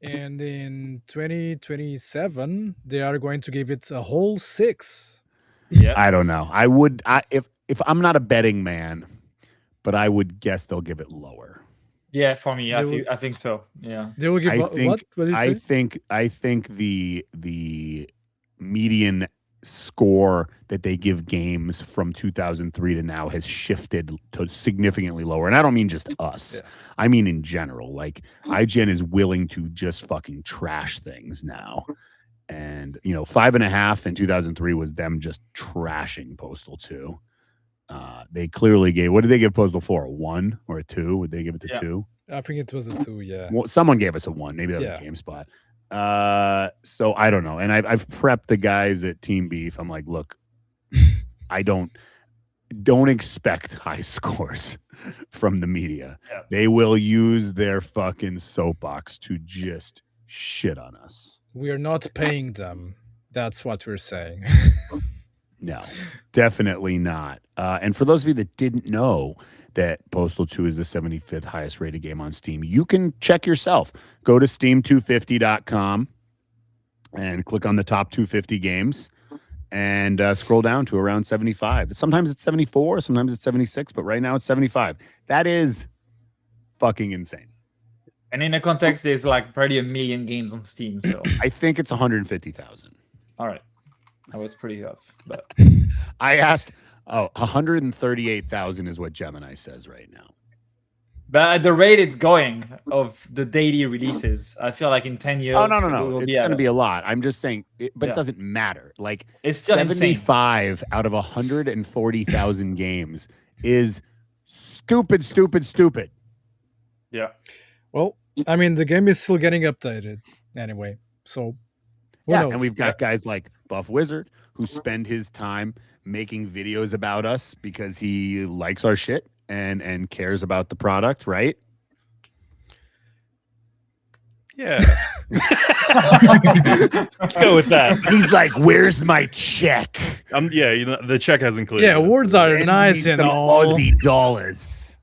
Speaker 11: And in 2027, they are going to give it a whole 6.
Speaker 8: Yeah.
Speaker 7: I don't know. If I'm not a betting man, but I would guess they'll give it lower.
Speaker 8: Yeah, for me, I think so. Yeah.
Speaker 11: They will give what? What did you say?
Speaker 7: I think the median score that they give games from 2003 to now has shifted to significantly lower. And I don't mean just us. Yeah. I mean in general. Like IGN is willing to just fucking trash things now. And 5.5 in 2003 was them just trashing Postal 2. They clearly gave, what did they give Postal 4? A 1 or a 2? Would they give it to 2?
Speaker 11: I think it was a 2, yeah.
Speaker 7: Well, someone gave us a 1. Maybe that was GameSpot. So I don't know. And I've prepped the guys at Team Beef. I'm like, look, I don't expect high scores from the media. Yeah. They will use their fucking soapbox to just shit on us.
Speaker 11: We are not paying them. That's what we're saying.
Speaker 7: No, definitely not. And for those of you that didn't know that Postal 2 is the 75th highest rated game on Steam, you can check yourself. Go to steam250.com and click on the top 250 games and scroll down to around 75. Sometimes it's 74, sometimes it's 76, but right now it's 75. That is fucking insane.
Speaker 8: And in the context, there's like probably 1 million games on Steam. So
Speaker 7: I think it's 150,000.
Speaker 8: All right. That was pretty rough, but
Speaker 7: I asked, 138,000 is what Gemini says right now.
Speaker 8: But at the rate it's going of the daily releases, I feel like in 10 years.
Speaker 7: Oh, no. It's going to be a lot. I'm just saying, it doesn't matter. Like,
Speaker 8: it's still
Speaker 7: 75
Speaker 8: insane.
Speaker 7: Out of 140,000 games is stupid.
Speaker 8: Yeah.
Speaker 11: Well, I mean, the game is still getting updated anyway. So, who knows?
Speaker 7: And we've got guys like Buff Wizard who spend his time making videos about us because he likes our shit and cares about the product, right?
Speaker 6: Yeah. Let's go with that.
Speaker 7: He's like, where's my check?
Speaker 6: Yeah, the check hasn't cleared.
Speaker 11: Yeah, words are nice and all.
Speaker 7: Aussie dollars.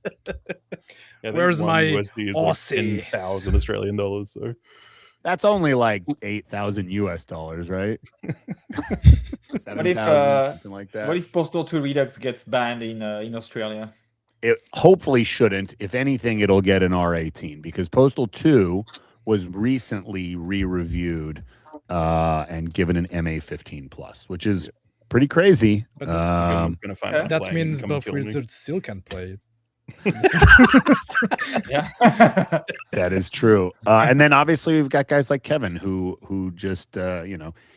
Speaker 11: Where's my
Speaker 6: USD is
Speaker 11: Aussie?
Speaker 6: Like 10,000 Australian dollars. So
Speaker 7: that's only like 8,000 US dollars, right?
Speaker 8: What if
Speaker 7: something like that?
Speaker 8: What if Postal 2 Redux gets banned in Australia?
Speaker 7: It hopefully shouldn't. If anything, it'll get an R18 because Postal 2 was recently re-reviewed and given an MA15 plus, which is pretty crazy.
Speaker 11: But
Speaker 6: that
Speaker 11: means Buff Wizard still can play it.
Speaker 8: Yeah,
Speaker 7: that is true. And then obviously we've got guys like Kevin who just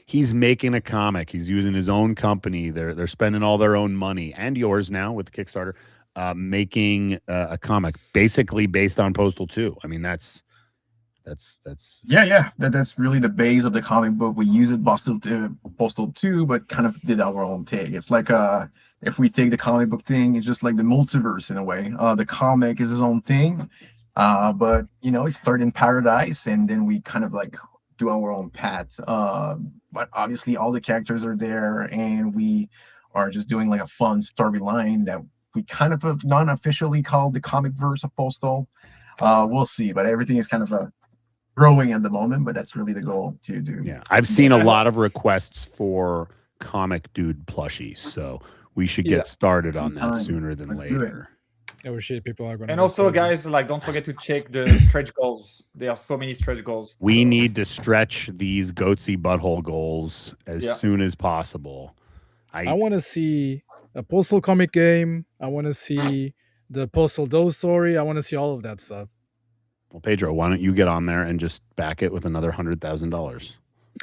Speaker 7: he's making a comic. He's using his own company. They're spending all their own money and yours now with the Kickstarter, making a comic basically based on Postal 2. I mean that's
Speaker 9: that's really the base of the comic book. We use it Postal 2, but kind of did our own take. It's like if we take the comic book thing, it's just like the multiverse in a way. The comic is his own thing, but it started in Paradise, and then we kind of like do our own path. But obviously, all the characters are there, and we are just doing like a fun storyline that we kind of have non-officially called the comic verse of Postal. We'll see, but everything is kind of growing at the moment. But that's really the goal to do.
Speaker 7: Yeah, I've seen a lot of requests for comic dude plushies, so we should get started on that sooner than later.
Speaker 11: I wish people are going.
Speaker 8: And also, guys, like don't forget to check the stretch goals. There are so many stretch goals.
Speaker 7: We need to stretch these goatsy butthole goals as soon as possible.
Speaker 11: I want to see a Postal comic game. I want to see the Postal Doe story. I want to see all of that stuff.
Speaker 7: Well, Pedro, why don't you get on there and just back it with another $100,000?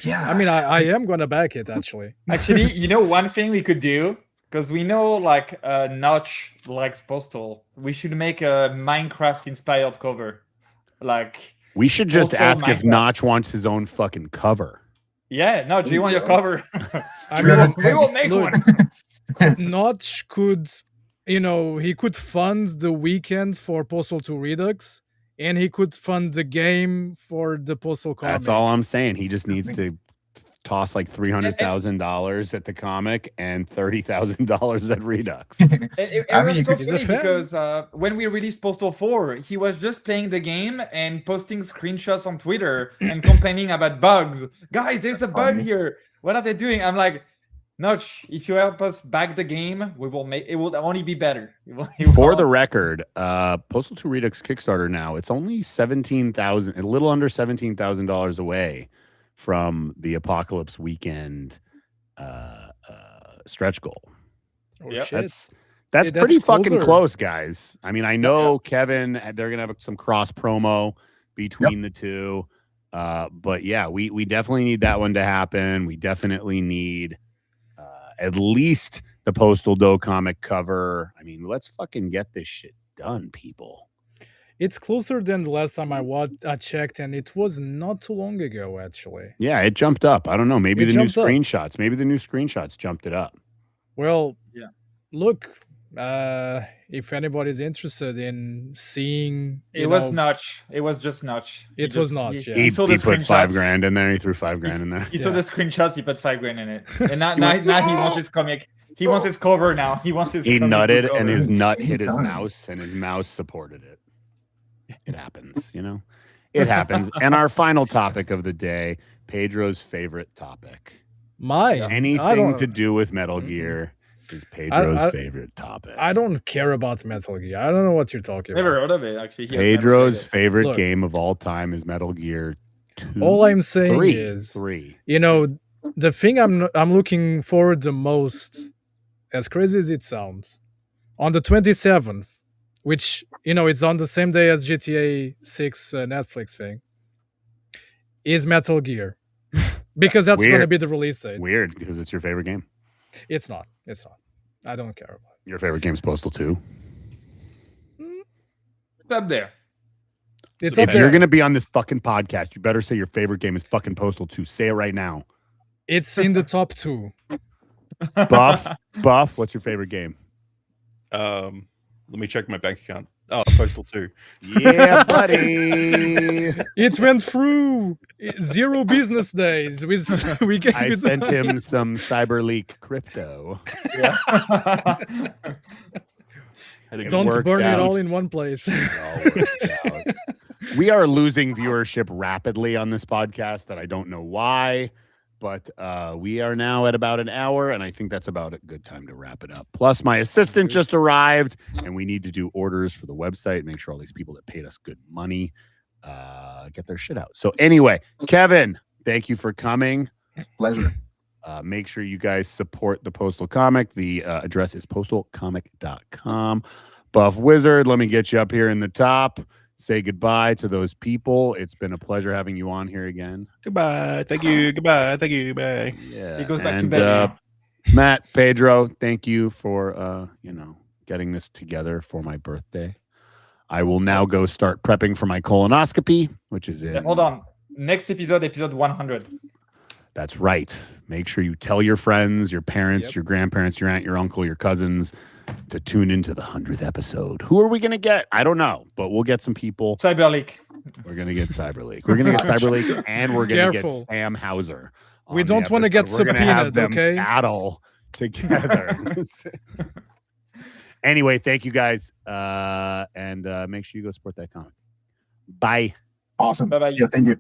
Speaker 9: Yeah.
Speaker 11: I mean, I am going to back it, actually.
Speaker 8: Actually, you know one thing we could do? Because we know, like, Notch likes Postal. We should make a Minecraft-inspired cover. Like...
Speaker 7: We should just
Speaker 8: Postal
Speaker 7: ask if
Speaker 8: Minecraft.
Speaker 7: Notch wants his own fucking cover.
Speaker 8: Yeah, no, do you want your cover?
Speaker 11: I mean,
Speaker 8: we will make
Speaker 11: look,
Speaker 8: one.
Speaker 11: Notch could, he could fund the weekend for Postal 2 Redux, and he could fund the game for the Postal comic.
Speaker 7: That's all I'm saying. He just needs to toss like $300,000 at the comic and $30,000 at Redux.
Speaker 8: It
Speaker 9: I mean,
Speaker 8: was
Speaker 9: you
Speaker 8: so
Speaker 9: could-
Speaker 8: funny because when we released Postal 4, he was just playing the game and posting screenshots on Twitter and complaining about bugs. Guys, there's a bug
Speaker 9: Funny.
Speaker 8: here. What are they doing? I'm like, Notch, if you help us back the game, we will make it. Will only be better.
Speaker 7: For the record, Postal 2 Redux Kickstarter now, it's only $17,000, a little under $17,000 away from the Apocalypse Weekend stretch goal.
Speaker 11: Oh,
Speaker 8: Yep.
Speaker 11: shit.
Speaker 7: That's
Speaker 11: That's
Speaker 7: pretty fucking
Speaker 11: closer.
Speaker 7: close, guys. I mean, I know Kevin, they're gonna have some cross promo between the two, but yeah, we definitely need that one to happen. We definitely need at least the Postal Doe comic cover. I mean, let's fucking get this shit done, people.
Speaker 11: It's closer than the last time I checked, and it was not too long ago, actually.
Speaker 7: Yeah, it jumped up. I don't know. Maybe
Speaker 11: It
Speaker 7: the new
Speaker 11: jumped up.
Speaker 7: screenshots. Maybe the new screenshots jumped it up.
Speaker 11: Well,
Speaker 8: Yeah.
Speaker 11: Look, if anybody's interested in seeing,
Speaker 8: It was Notch. It was just Notch.
Speaker 11: It was Notch, yeah.
Speaker 7: He
Speaker 8: saw the
Speaker 7: put
Speaker 8: screenshots.
Speaker 7: $5,000 in there. He threw $5,000 in there.
Speaker 8: He saw the screenshots. He put $5,000 in it, and now he wants his comic. He wants his cover now. He wants his.
Speaker 7: He
Speaker 8: comic book
Speaker 7: nutted and
Speaker 8: cover.
Speaker 7: his nut hit his
Speaker 9: Done.
Speaker 7: mouse and his mouse supported it. It happens, It happens. And our final topic of the day, Pedro's favorite topic. Anything to do with Metal Gear is Pedro's favorite topic.
Speaker 11: I don't care about Metal Gear. I don't know what you're talking
Speaker 8: Never
Speaker 11: about.
Speaker 8: heard of it actually. He has never
Speaker 7: Pedro's
Speaker 8: played it.
Speaker 7: favorite
Speaker 11: Look.
Speaker 7: game of all time is Metal Gear 2.
Speaker 11: All I'm saying
Speaker 7: Three.
Speaker 11: is,
Speaker 7: Three.
Speaker 11: the thing I'm looking forward the most, as crazy as it sounds, on the 27th, which it's on the same day as GTA 6 Netflix thing, is Metal Gear, because that's going to
Speaker 7: Weird.
Speaker 11: be the release date.
Speaker 7: Weird, because it's your favorite game.
Speaker 11: It's not. I don't care about it.
Speaker 7: Your favorite game's Postal 2.
Speaker 8: It's up there.
Speaker 11: It's
Speaker 7: If
Speaker 11: up
Speaker 7: you're
Speaker 11: there.
Speaker 7: going to be on this fucking podcast, you better say your favorite game is fucking Postal 2. Say it right now.
Speaker 11: It's in the top 2.
Speaker 7: Buff, what's your favorite game?
Speaker 6: Let me check my bank account. Oh, Postal 2.
Speaker 7: Yeah, buddy.
Speaker 11: It went through 0 business days. We gave
Speaker 7: I
Speaker 11: it-
Speaker 7: sent him some CyberLeak crypto.
Speaker 8: Yeah.
Speaker 7: It
Speaker 11: Don't
Speaker 7: worked
Speaker 11: burn
Speaker 7: out.
Speaker 11: it all in one place.
Speaker 7: It all worked out. We are losing viewership rapidly on this podcast that I don't know why, but we are now at about an hour, and I think that's about a good time to wrap it up. Plus, my assistant just arrived, and we need to do orders for the website, make sure all these people that paid us good money get their shit out. So anyway, Kevin, thank you for coming.
Speaker 9: It's a pleasure.
Speaker 7: Make sure you guys support the Postal Comic. The address is postalcomic.com. Buff Wizard, let me get you up here in the top. Say goodbye to those people. It's been a pleasure having you on here again.
Speaker 6: Goodbye. Thank you. Goodbye. Thank you. Bye.
Speaker 7: Yeah.
Speaker 8: He goes back to
Speaker 7: and,
Speaker 8: bed now.
Speaker 7: Matt, Pedro, thank you for getting this together for my birthday. I will now go start prepping for my colonoscopy, which is in.
Speaker 8: Yeah, hold on. Next episode 100.
Speaker 7: That's right. Make sure you tell your friends, your parents, your grandparents, your aunt, your uncle, your cousins to tune into the 100th episode. Who are we going to get? I don't know, but we'll get some people.
Speaker 8: CyberLeak.
Speaker 7: We're going to get CyberLeak. We're going to get CyberLeak, and we're going to get
Speaker 11: Careful.
Speaker 7: Sam Hauser.
Speaker 11: We
Speaker 7: on the
Speaker 11: don't wanna
Speaker 7: episode.
Speaker 11: get
Speaker 7: We're gonna have
Speaker 11: subpoenaed,
Speaker 7: them
Speaker 11: okay?
Speaker 7: battle together. Anyway, thank you guys. And make sure you go support that comic. Bye.
Speaker 9: Awesome.
Speaker 8: Bye-bye.
Speaker 9: Yeah, thank you.